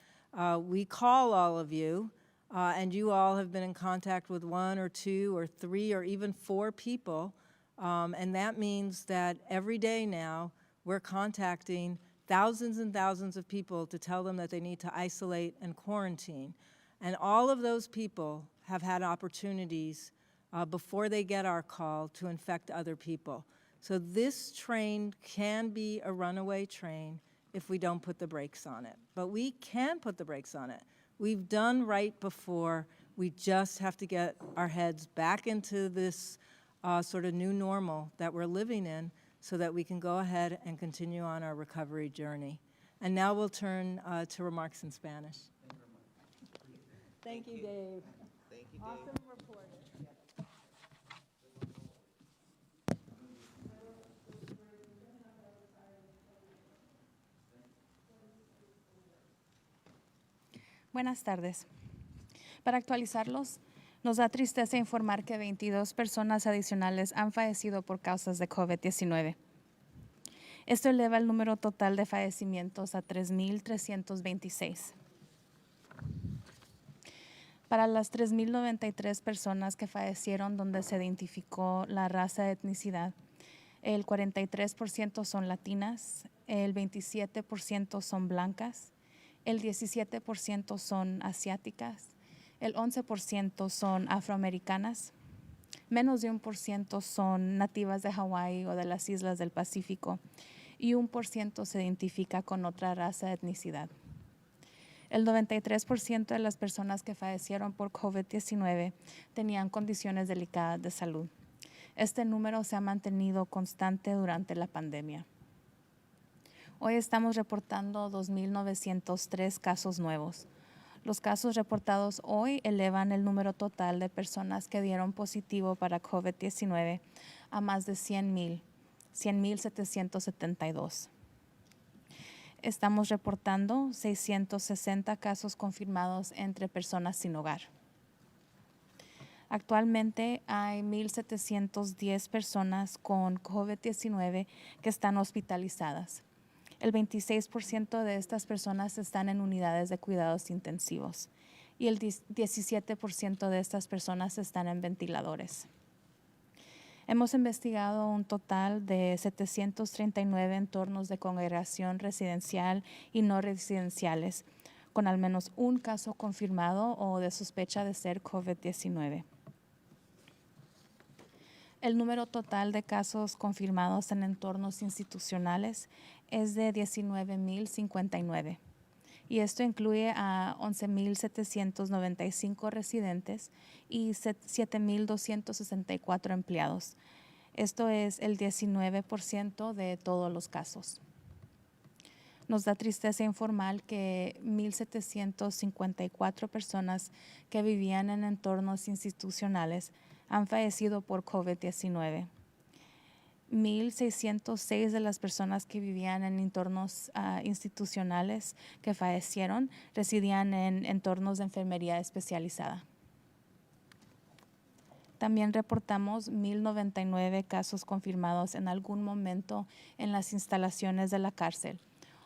B: We call all of you, and you all have been in contact with 1 or 2 or 3 or even 4 people. And that means that every day now we're contacting thousands and thousands of people to tell them that they need to isolate and quarantine. And all of those people have had opportunities before they get our call to infect other people. So this train can be a runaway train if we don't put the brakes on it. But we can put the brakes on it. We've done right before. We just have to get our heads back into this sort of new normal that we're living in so that we can go ahead and continue on our recovery journey. And now we'll turn to remarks in Spanish. Thank you, Dave.
A: Thank you, Dave.
B: Awesome reporting.
J: Buenas tardes. Para actualizarlos, nos da tristeza informar que 22 personas adicionales han fallecido por causas de COVID-19. Esto eleva el número total de fallecimientos a 3,326. Para las 3,093 personas que fallecieron donde se identificó la raza de etnicidad, el 43% son latinas, el 27% son blancas, el 17% son asiáticas, el 11% son afroamericanas, menos de 1% son nativas de Hawái o de las islas del Pacífico y 1% se identifica con otra raza de etnicidad. El 93% de las personas que fallecieron por COVID-19 tenían condiciones delicadas de salud. Este número se ha mantenido constante durante la pandemia. Hoy estamos reportando 2,903 casos nuevos. Los casos reportados hoy elevan el número total de personas que dieron positivo para COVID-19 a más de 100,772. Estamos reportando 660 casos confirmados entre personas sin hogar. Actualmente hay 1,710 personas con COVID-19 que están hospitalizadas. El 26% de estas personas están en unidades de cuidados intensivos y el 17% de estas personas están en ventiladores. Hemos investigado un total de 739 entornos de congregación residencial y no residenciales, con al menos un caso confirmado o de sospecha de ser COVID-19. El número total de casos confirmados en entornos institucionales es de 19,059. Y esto incluye a 11,795 residentes y 7,264 empleados. Esto es el 19% de todos los casos. Nos da tristeza informar que 1,754 personas que vivían en entornos institucionales han fallecido por COVID-19. 1,606 de las personas que vivían en entornos institucionales que fallecieron residían en entornos de enfermería especializada. También reportamos 1,099 casos confirmados en algún momento en las instalaciones de la cárcel,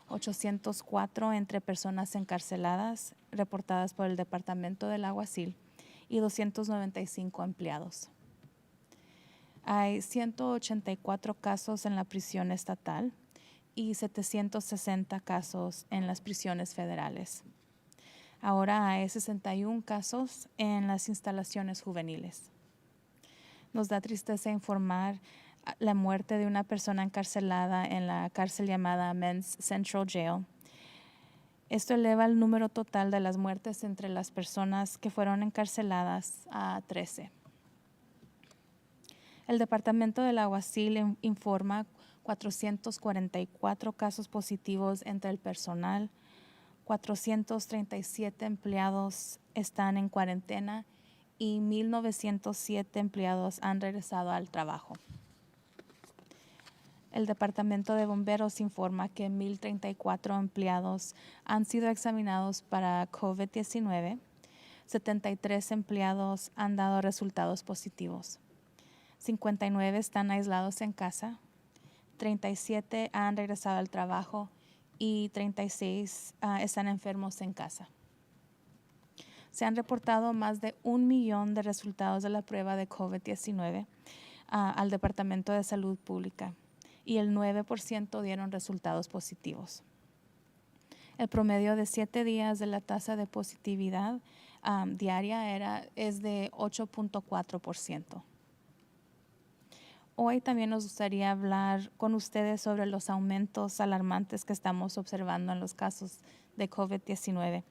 J: 804 entre personas encarceladas reportadas por el Departamento del Alguacil y 295 empleados. Hay 184 casos en la prisión estatal y 760 casos en las prisiones federales. Ahora hay 61 casos en las instalaciones juveniles. Nos da tristeza informar la muerte de una persona encarcelada en la cárcel llamada Men's Central Jail. Esto eleva el número total de las muertes entre las personas que fueron encarceladas a 13. El Departamento del Alguacil informa 444 casos positivos entre el personal, 437 empleados están en cuarentena y 1,907 empleados han regresado al trabajo. El Departamento de Bomberos informa que 1,034 empleados han sido examinados para COVID-19. 73 empleados han dado resultados positivos. 59 están aislados en casa. 37 han regresado al trabajo y 36 están enfermos en casa. Se han reportado más de 1 millón de resultados de la prueba de COVID-19 al Departamento de Salud Pública y el 9% dieron resultados positivos. El promedio de 7 días de la tasa de positividad diaria es de 8.4%. Hoy también nos gustaría hablar con ustedes sobre los aumentos alarmantes que estamos observando en los casos de COVID-19,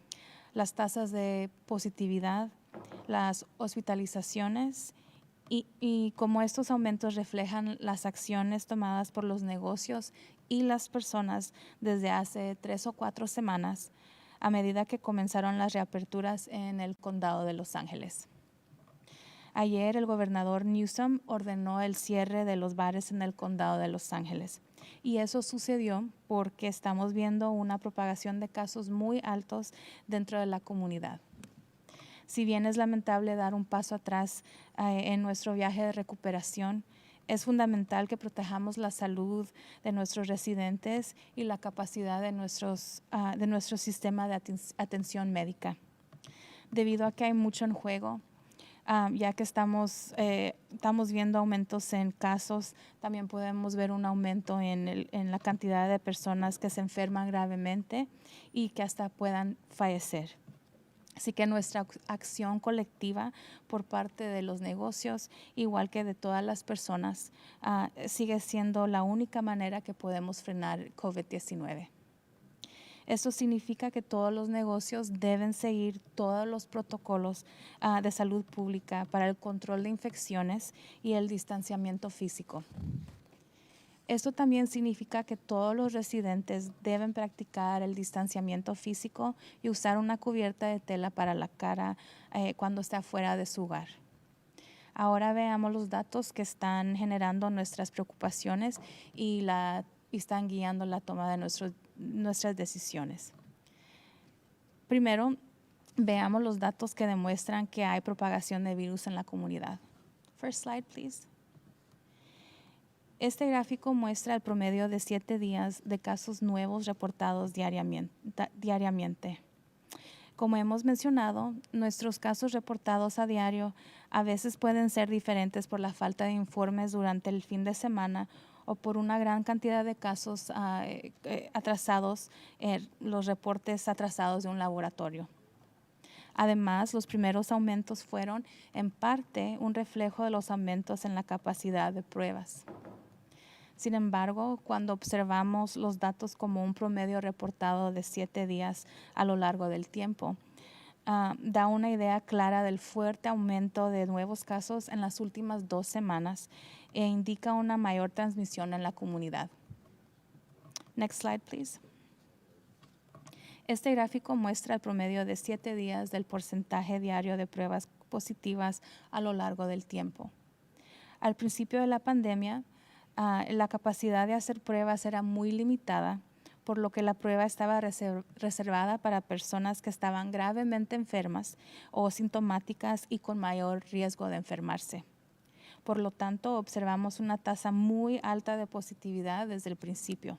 J: las tasas de positividad, las hospitalizaciones y cómo estos aumentos reflejan las acciones tomadas por los negocios y las personas desde hace 3 o 4 semanas a medida que comenzaron las reaperturas en el condado de Los Ángeles. Ayer el gobernador Newsom ordenó el cierre de los bares en el condado de Los Ángeles. Y eso sucedió porque estamos viendo una propagación de casos muy altos dentro de la comunidad. Si bien es lamentable dar un paso atrás en nuestro viaje de recuperación, es fundamental que protejamos la salud de nuestros residentes y la capacidad de nuestro sistema de atención médica. Debido a que hay mucho en juego, ya que estamos viendo aumentos en casos, también podemos ver un aumento en la cantidad de personas que se enferman gravemente y que hasta puedan fallecer. Así que nuestra acción colectiva por parte de los negocios, igual que de todas las personas, sigue siendo la única manera que podemos frenar COVID-19. Esto significa que todos los negocios deben seguir todos los protocolos de salud pública para el control de infecciones y el distanciamiento físico. Esto también significa que todos los residentes deben practicar el distanciamiento físico y usar una cubierta de tela para la cara cuando esté afuera de su hogar. Ahora veamos los datos que están generando nuestras preocupaciones y están guiando la toma de nuestras decisiones. Primero, veamos los datos que demuestran que hay propagación de virus en la comunidad. First slide, please. Este gráfico muestra el promedio de 7 días de casos nuevos reportados diariamente. Como hemos mencionado, nuestros casos reportados a diario a veces pueden ser diferentes por la falta de informes durante el fin de semana o por una gran cantidad de casos atrasados, los reportes atrasados de un laboratorio. Además, los primeros aumentos fueron en parte un reflejo de los aumentos en la capacidad de pruebas. Sin embargo, cuando observamos los datos como un promedio reportado de 7 días a lo largo del tiempo, da una idea clara del fuerte aumento de nuevos casos en las últimas 2 semanas e indica una mayor transmisión en la comunidad. Next slide, please. Este gráfico muestra el promedio de 7 días del porcentaje diario de pruebas positivas a lo largo del tiempo. Al principio de la pandemia, la capacidad de hacer pruebas era muy limitada, por lo que la prueba estaba reservada para personas que estaban gravemente enfermas o sintomáticas y con mayor riesgo de enfermarse. Por lo tanto, observamos una tasa muy alta de positividad desde el principio.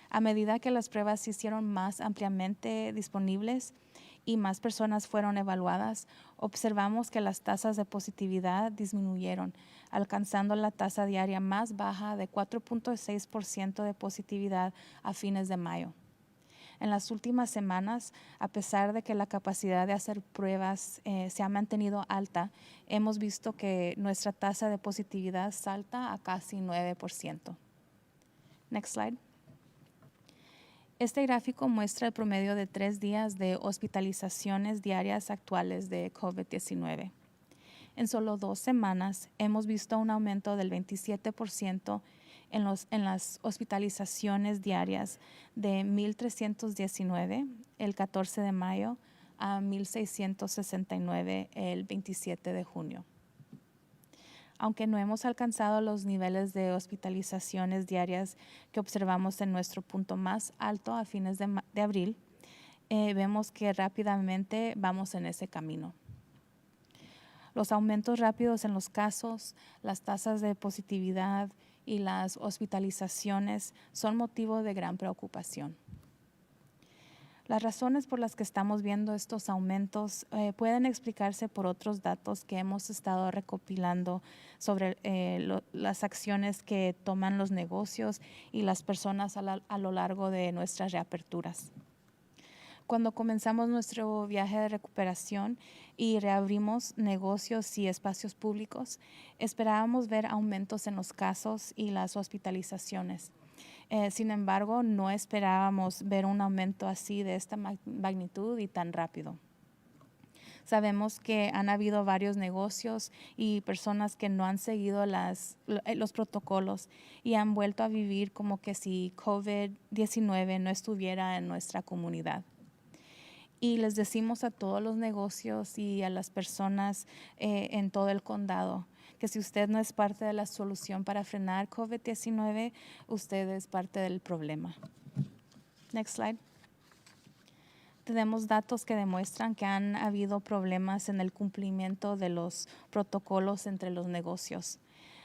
J: A medida que las pruebas se hicieron más ampliamente disponibles y más personas fueron evaluadas, observamos que las tasas de positividad disminuyeron, alcanzando la tasa diaria más baja de 4.6% de positividad a fines de mayo. En las últimas semanas, a pesar de que la capacidad de hacer pruebas se ha mantenido alta, hemos visto que nuestra tasa de positividad salta a casi 9%. Next slide. Este gráfico muestra el promedio de 3 días de hospitalizaciones diarias actuales de COVID-19. En solo 2 semanas hemos visto un aumento del 27% en las hospitalizaciones diarias de 1,319 el 14 de mayo a 1,669 el 27 de junio. Aunque no hemos alcanzado los niveles de hospitalizaciones diarias que observamos en nuestro punto más alto a fines de abril, vemos que rápidamente vamos en ese camino. Los aumentos rápidos en los casos, las tasas de positividad y las hospitalizaciones son motivo de gran preocupación. Las razones por las que estamos viendo estos aumentos pueden explicarse por otros datos que hemos estado recopilando sobre las acciones que toman los negocios y las personas a lo largo de nuestras reaperturas. Cuando comenzamos nuestro viaje de recuperación y reabrimos negocios y espacios públicos, esperábamos ver aumentos en los casos y las hospitalizaciones. Sin embargo, no esperábamos ver un aumento así de esta magnitud y tan rápido. Sabemos que han habido varios negocios y personas que no han seguido los protocolos y han vuelto a vivir como que si COVID-19 no estuviera en nuestra comunidad. Y les decimos a todos los negocios y a las personas en todo el condado que si usted no es parte de la solución para frenar COVID-19, usted es parte del problema. Next slide. Tenemos datos que demuestran que han habido problemas en el cumplimiento de los protocolos entre los negocios.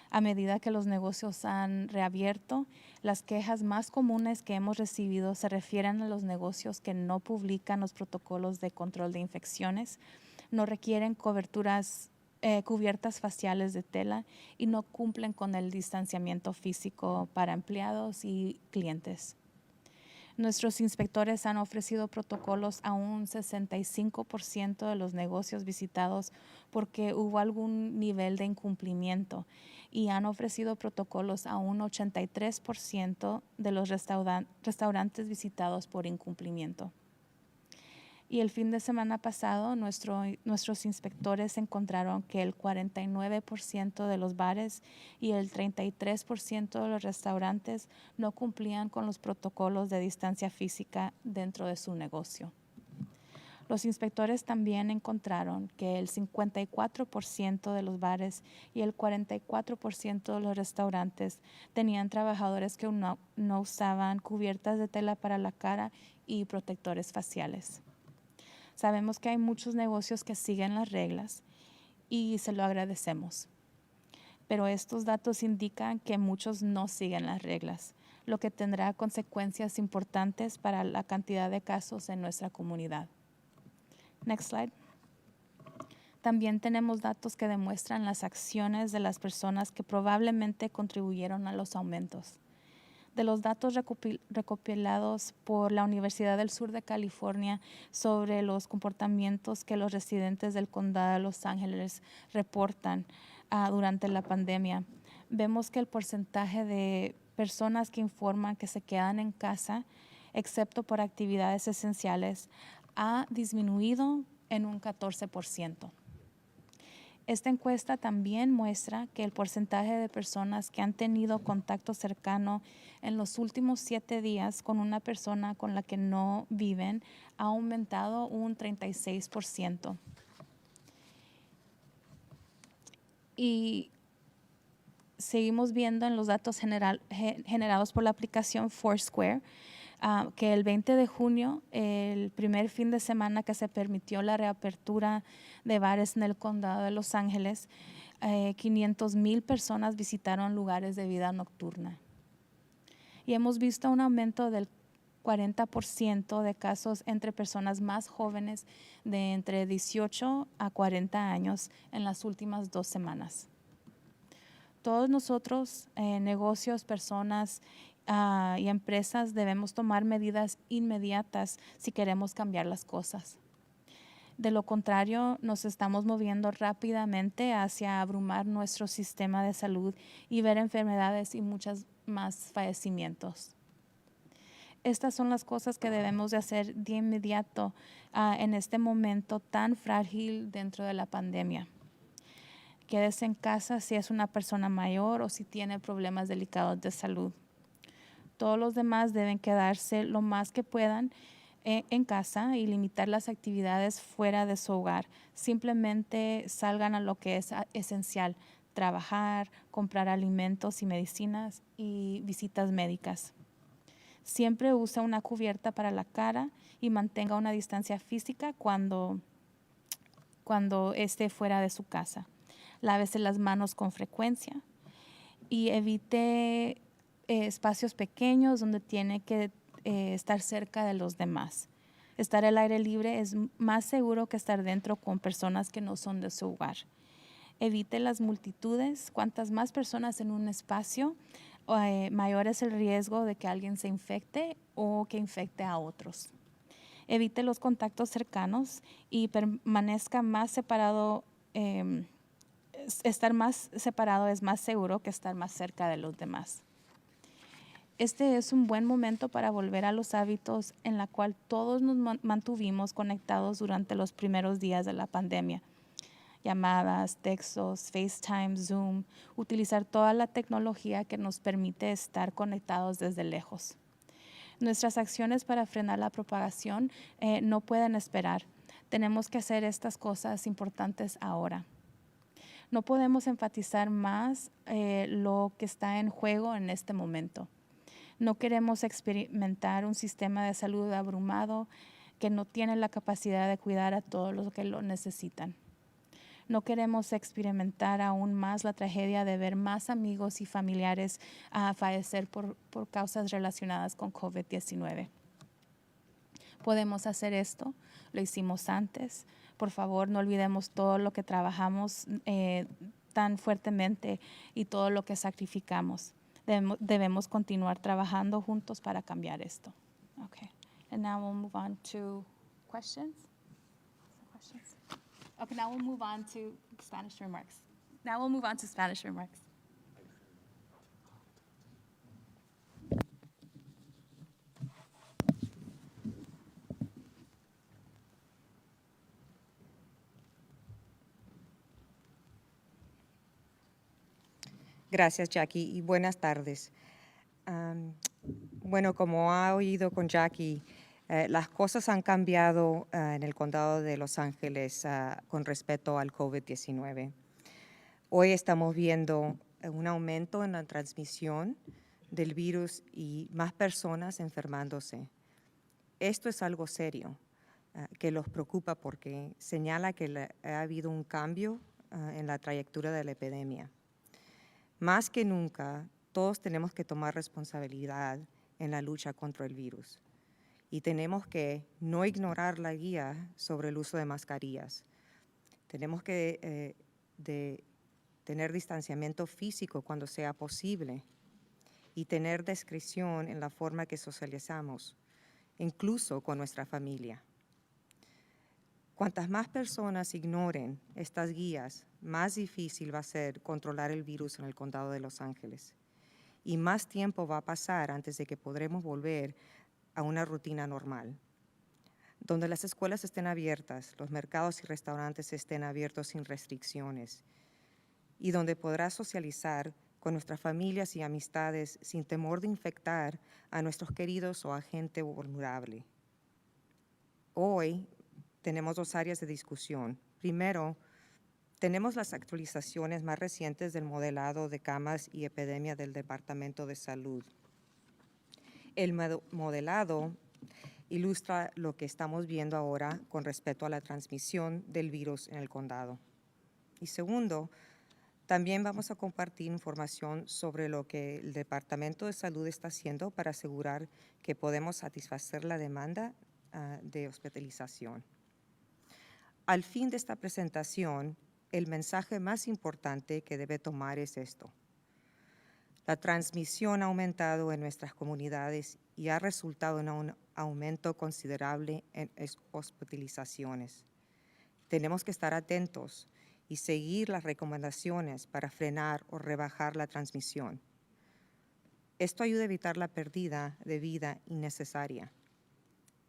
J: A medida que los negocios han reabierto, las quejas más comunes que hemos recibido se refieren a los negocios que no publican los protocolos de control de infecciones, no requieren cubiertas faciales de tela y no cumplen con el distanciamiento físico para empleados y clientes. Nuestros inspectores han ofrecido protocolos a un 65% de los negocios visitados porque hubo algún nivel de incumplimiento y han ofrecido protocolos a un 83% de los restaurantes visitados por incumplimiento. Y el fin de semana pasado, nuestros inspectores encontraron que el 49% de los bares y el 33% de los restaurantes no cumplían con los protocolos de distancia física dentro de su negocio. Los inspectores también encontraron que el 54% de los bares y el 44% de los restaurantes tenían trabajadores que no usaban cubiertas de tela para la cara y protectores faciales. Sabemos que hay muchos negocios que siguen las reglas y se lo agradecemos. Pero estos datos indican que muchos no siguen las reglas, lo que tendrá consecuencias importantes para la cantidad de casos en nuestra comunidad. Next slide. También tenemos datos que demuestran las acciones de las personas que probablemente contribuyeron a los aumentos. De los datos recopilados por la Universidad del Sur de California sobre los comportamientos que los residentes del condado de Los Ángeles reportan durante la pandemia, vemos que el porcentaje de personas que informan que se quedan en casa, excepto por actividades esenciales, ha disminuido en un 14%. Esta encuesta también muestra que el porcentaje de personas que han tenido contacto cercano en los últimos 7 días con una persona con la que no viven ha aumentado un 36%. Y seguimos viendo en los datos generados por la aplicación Foursquare que el 20 de junio, el primer fin de semana que se permitió la reapertura de bares en el condado de Los Ángeles, 500,000 personas visitaron lugares de vida nocturna. Y hemos visto un aumento del 40% de casos entre personas más jóvenes de entre 18 a 40 años en las últimas 2 semanas. Todos nosotros, negocios, personas y empresas, debemos tomar medidas inmediatas si queremos cambiar las cosas. De lo contrario, nos estamos moviendo rápidamente hacia abrumar nuestro sistema de salud y ver enfermedades y muchos más fallecimientos. Estas son las cosas que debemos de hacer de inmediato en este momento tan frágil dentro de la pandemia. Quédese en casa si es una persona mayor o si tiene problemas delicados de salud. Todos los demás deben quedarse lo más que puedan en casa y limitar las actividades fuera de su hogar. Simplemente salgan a lo que es esencial: trabajar, comprar alimentos y medicinas y visitas médicas. Siempre use una cubierta para la cara y mantenga una distancia física cuando esté fuera de su casa. Lávese las manos con frecuencia y evite espacios pequeños donde tiene que estar cerca de los demás. Estar al aire libre es más seguro que estar dentro con personas que no son de su hogar. Evite las multitudes. Cuantas más personas en un espacio, mayor es el riesgo de que alguien se infecte o que infecte a otros. Evite los contactos cercanos y permanezca más separado. Estar más separado es más seguro que estar más cerca de los demás. Este es un buen momento para volver a los hábitos en la cual todos nos mantuvimos conectados durante los primeros días de la pandemia. Llamadas, textos, FaceTime, Zoom, utilizar toda la tecnología que nos permite estar conectados desde lejos. Nuestras acciones para frenar la propagación no pueden esperar. Tenemos que hacer estas cosas importantes ahora. No podemos enfatizar más lo que está en juego en este momento. No queremos experimentar un sistema de salud abrumado que no tiene la capacidad de cuidar a todos los que lo necesitan. No queremos experimentar aún más la tragedia de ver más amigos y familiares fallecer por causas relacionadas con COVID-19. Podemos hacer esto, lo hicimos antes. Por favor, no olvidemos todo lo que trabajamos tan fuertemente y todo lo que sacrificamos. Debemos continuar trabajando juntos para cambiar esto. Okay. And now we'll move on to questions. Okay, now we'll move on to Spanish remarks.
K: Gracias, Jackie, y buenas tardes. Bueno, como ha oído con Jackie, las cosas han cambiado en el condado de Los Ángeles con respecto al COVID-19. Hoy estamos viendo un aumento en la transmisión del virus y más personas enfermándose. Esto es algo serio que los preocupa porque señala que ha habido un cambio en la trayectoria de la epidemia. Más que nunca, todos tenemos que tomar responsabilidad en la lucha contra el virus y tenemos que no ignorar la guía sobre el uso de mascarillas. Tenemos que tener distanciamiento físico cuando sea posible y tener discreción en la forma que socializamos, incluso con nuestra familia. Cuantas más personas ignoren estas guías, más difícil va a ser controlar el virus en el condado de Los Ángeles. Y más tiempo va a pasar antes de que podremos volver a una rutina normal, donde las escuelas estén abiertas, los mercados y restaurantes estén abiertos sin restricciones, y donde podrás socializar con nuestras familias y amistades sin temor de infectar a nuestros queridos o a gente vulnerable. Hoy tenemos 2 áreas de discusión. Primero, tenemos las actualizaciones más recientes del modelado de camas y epidemia del Departamento de Salud. El modelado ilustra lo que estamos viendo ahora con respecto a la transmisión del virus en el condado. Y segundo, También vamos a compartir información sobre lo que el Departamento de Salud está haciendo para asegurar que podemos satisfacer la demanda de hospitalización. Al fin de esta presentación, el mensaje más importante que debe tomar es esto. La transmisión ha aumentado en nuestras comunidades y ha resultado en un aumento considerable en hospitalizaciones. Tenemos que estar atentos y seguir las recomendaciones para frenar o rebajar la transmisión. Esto ayuda a evitar la pérdida de vida innecesaria.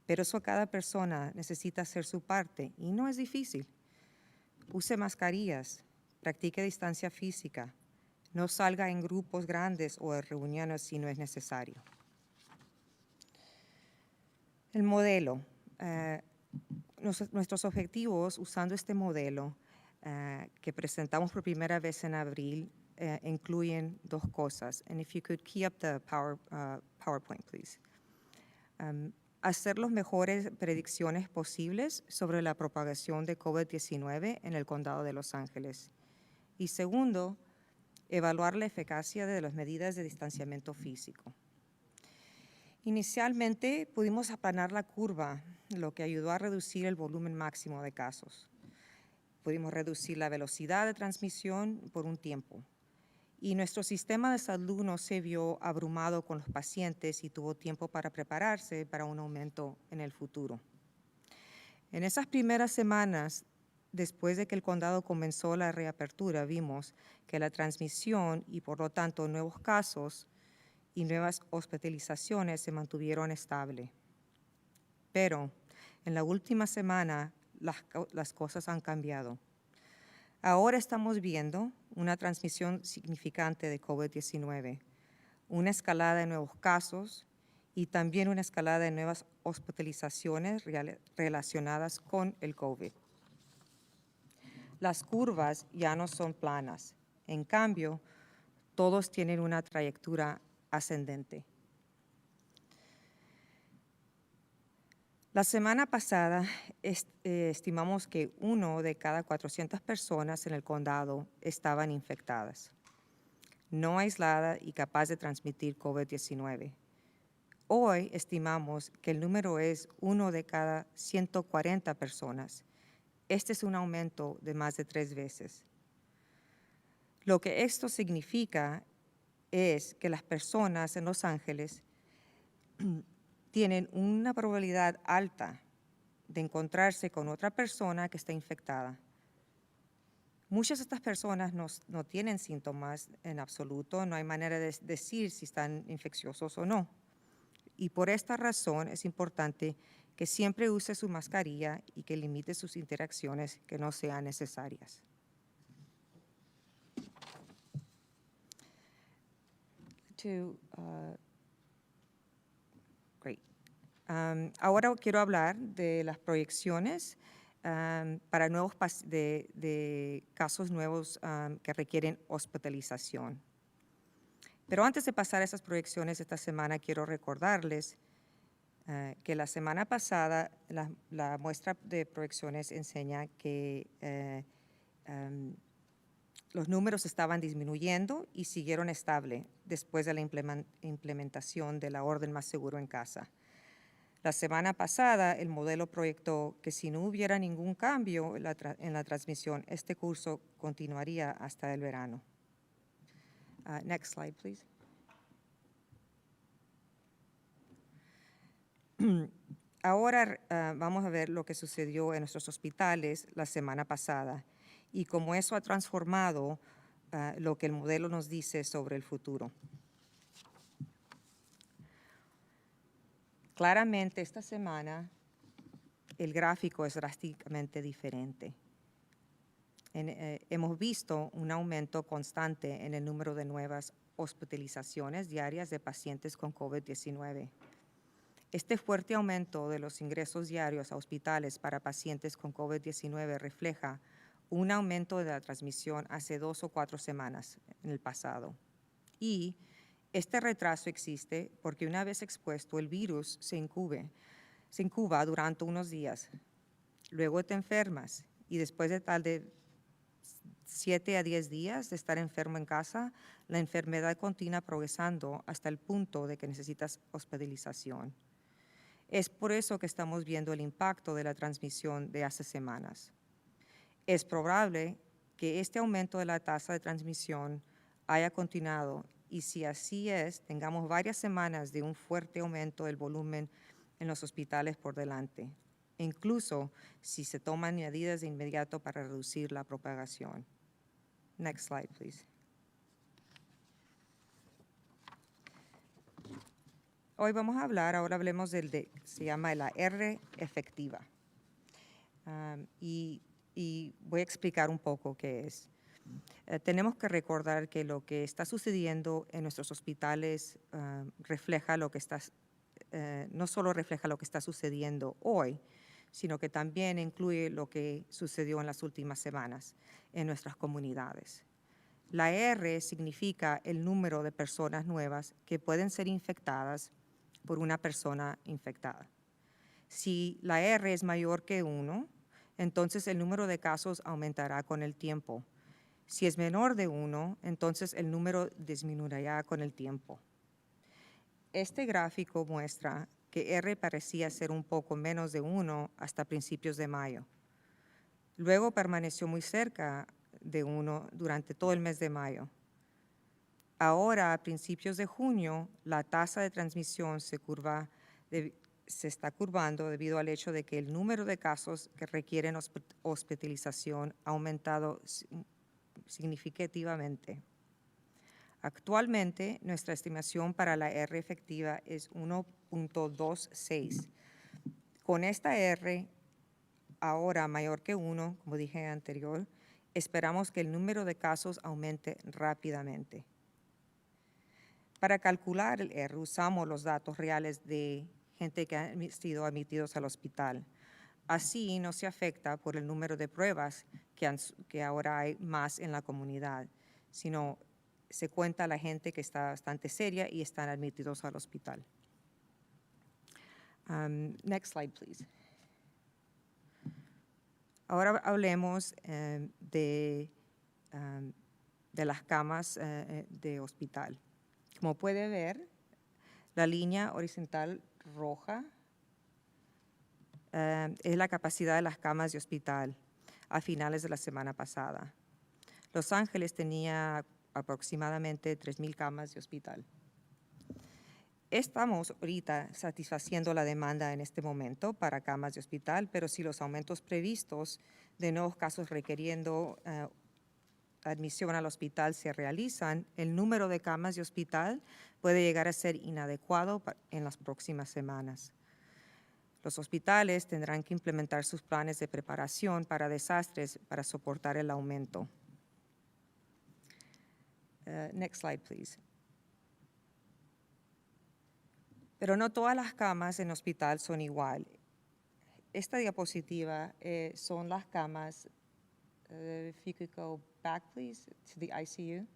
K: Pero eso cada persona necesita hacer su parte y no es difícil. Use mascarillas, practique distancia física, no salga en grupos grandes o en reuniones si no es necesario. El modelo. Nuestros objetivos usando este modelo que presentamos por primera vez en abril incluyen dos cosas. And if you could key up the PowerPoint, please. Hacer las mejores predicciones posibles sobre la propagación de COVID-19 en el condado de Los Ángeles. Y segundo, evaluar la eficacia de las medidas de distanciamiento físico. Inicialmente pudimos aplanar la curva, lo que ayudó a reducir el volumen máximo de casos. Pudimos reducir la velocidad de transmisión por un tiempo. Y nuestro sistema de salud no se vio abrumado con los pacientes y tuvo tiempo para prepararse para un aumento en el futuro. En esas primeras semanas, después de que el condado comenzó la reapertura, vimos que la transmisión y por lo tanto nuevos casos y nuevas hospitalizaciones se mantuvieron estables. Pero en la última semana las cosas han cambiado. Ahora estamos viendo una transmisión significante de COVID-19, una escalada de nuevos casos y también una escalada de nuevas hospitalizaciones relacionadas con el COVID. Las curvas ya no son planas. En cambio, todos tienen una trayectoria ascendente. La semana pasada estimamos que 1 de cada 400 personas en el condado estaban infectadas, no aislada y capaz de transmitir COVID-19. Hoy estimamos que el número es 1 de cada 140 personas. Este es un aumento de más de 3 veces. Lo que esto significa es que las personas en Los Ángeles tienen una probabilidad alta de encontrarse con otra persona que está infectada. Muchas de estas personas no tienen síntomas en absoluto, no hay manera de decir si están infecciosos o no. Y por esta razón es importante que siempre use su mascarilla y que limite sus interacciones que no sean necesarias. Ahora quiero hablar de las proyecciones para nuevos de casos nuevos que requieren hospitalización. Pero antes de pasar a esas proyecciones esta semana, quiero recordarles que la semana pasada la muestra de proyecciones enseña que los números estaban disminuyendo y siguieron estable después de la implementación de la orden Más Seguro en Casa. La semana pasada, el modelo proyectó que si no hubiera ningún cambio en la transmisión, este curso continuaría hasta el verano. Next slide, please. Ahora vamos a ver lo que sucedió en nuestros hospitales la semana pasada y cómo eso ha transformado lo que el modelo nos dice sobre el futuro. Claramente, esta semana el gráfico es drásticamente diferente. Hemos visto un aumento constante en el número de nuevas hospitalizaciones diarias de pacientes con COVID-19. Este fuerte aumento de los ingresos diarios a hospitales para pacientes con COVID-19 refleja un aumento de la transmisión hace 2 o 4 semanas en el pasado. Y este retraso existe porque una vez expuesto el virus se incuba durante unos días. Luego te enfermas y después de 7 a 10 días de estar enfermo en casa, la enfermedad continúa progresando hasta el punto de que necesitas hospitalización. Es por eso que estamos viendo el impacto de la transmisión de hace semanas. Es probable que este aumento de la tasa de transmisión haya continuado y si así es, tengamos varias semanas de un fuerte aumento del volumen en los hospitales por delante, incluso si se toman medidas de inmediato para reducir la propagación. Next slide, please. Hoy vamos a hablar, ahora hablemos se llama la R efectiva. Y voy a explicar un poco qué es. Tenemos que recordar que lo que está sucediendo en nuestros hospitales refleja lo que no solo refleja lo que está sucediendo hoy, sino que también incluye lo que sucedió en las últimas semanas en nuestras comunidades. La R significa el número de personas nuevas que pueden ser infectadas por una persona infectada. Si la R es mayor que 1, entonces el número de casos aumentará con el tiempo. Si es menor de 1, entonces el número disminuirá con el tiempo. Este gráfico muestra que R parecía ser un poco menos de 1 hasta principios de mayo. Luego permaneció muy cerca de 1 durante todo el mes de mayo. Ahora, a principios de junio, la tasa de transmisión se está curvando debido al hecho de que el número de casos que requieren hospitalización ha aumentado significativamente. Actualmente, nuestra estimación para la R efectiva es 1.26. Con esta R, ahora mayor que 1, como dije anterior, esperamos que el número de casos aumente rápidamente. Para calcular el R, usamos los datos reales de gente que ha sido admitidos al hospital. Así no se afecta por el número de pruebas que ahora hay más en la comunidad, sino se cuenta la gente que está bastante seria y están admitidos al hospital. Next slide, please. Ahora hablemos de las camas de hospital. Como puede ver, la línea horizontal roja es la capacidad de las camas de hospital a finales de la semana pasada. Los Ángeles tenía aproximadamente 3,000 camas de hospital. Estamos ahorita satisfaciendo la demanda en este momento para camas de hospital, pero si los aumentos previstos de nuevos casos requiriendo admisión al hospital se realizan, el número de camas de hospital puede llegar a ser inadecuado en las próximas semanas. Los hospitales tendrán que implementar sus planes de preparación para desastres para soportar el aumento. Next slide, please. Pero no todas las camas en hospital son igual. Esta diapositiva son las camas. If you could go back, please, to the ICU.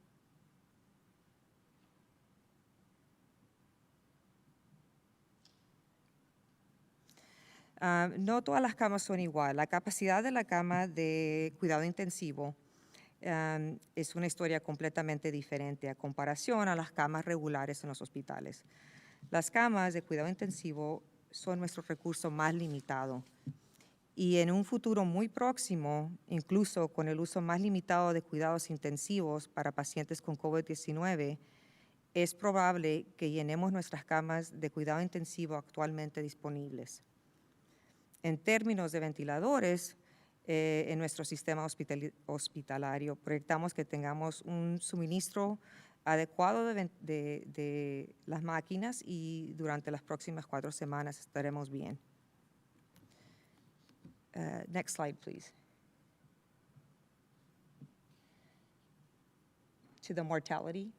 K: No todas las camas son igual. La capacidad de la cama de cuidado intensivo es una historia completamente diferente a comparación a las camas regulares en los hospitales. Las camas de cuidado intensivo son nuestro recurso más limitado y en un futuro muy próximo, incluso con el uso más limitado de cuidados intensivos para pacientes con COVID-19, es probable que llenemos nuestras camas de cuidado intensivo actualmente disponibles. En términos de ventiladores, en nuestro sistema hospitalario, proyectamos que tengamos un suministro adecuado de las máquinas y durante las próximas 4 semanas estaremos bien. Next slide, please. To the mortality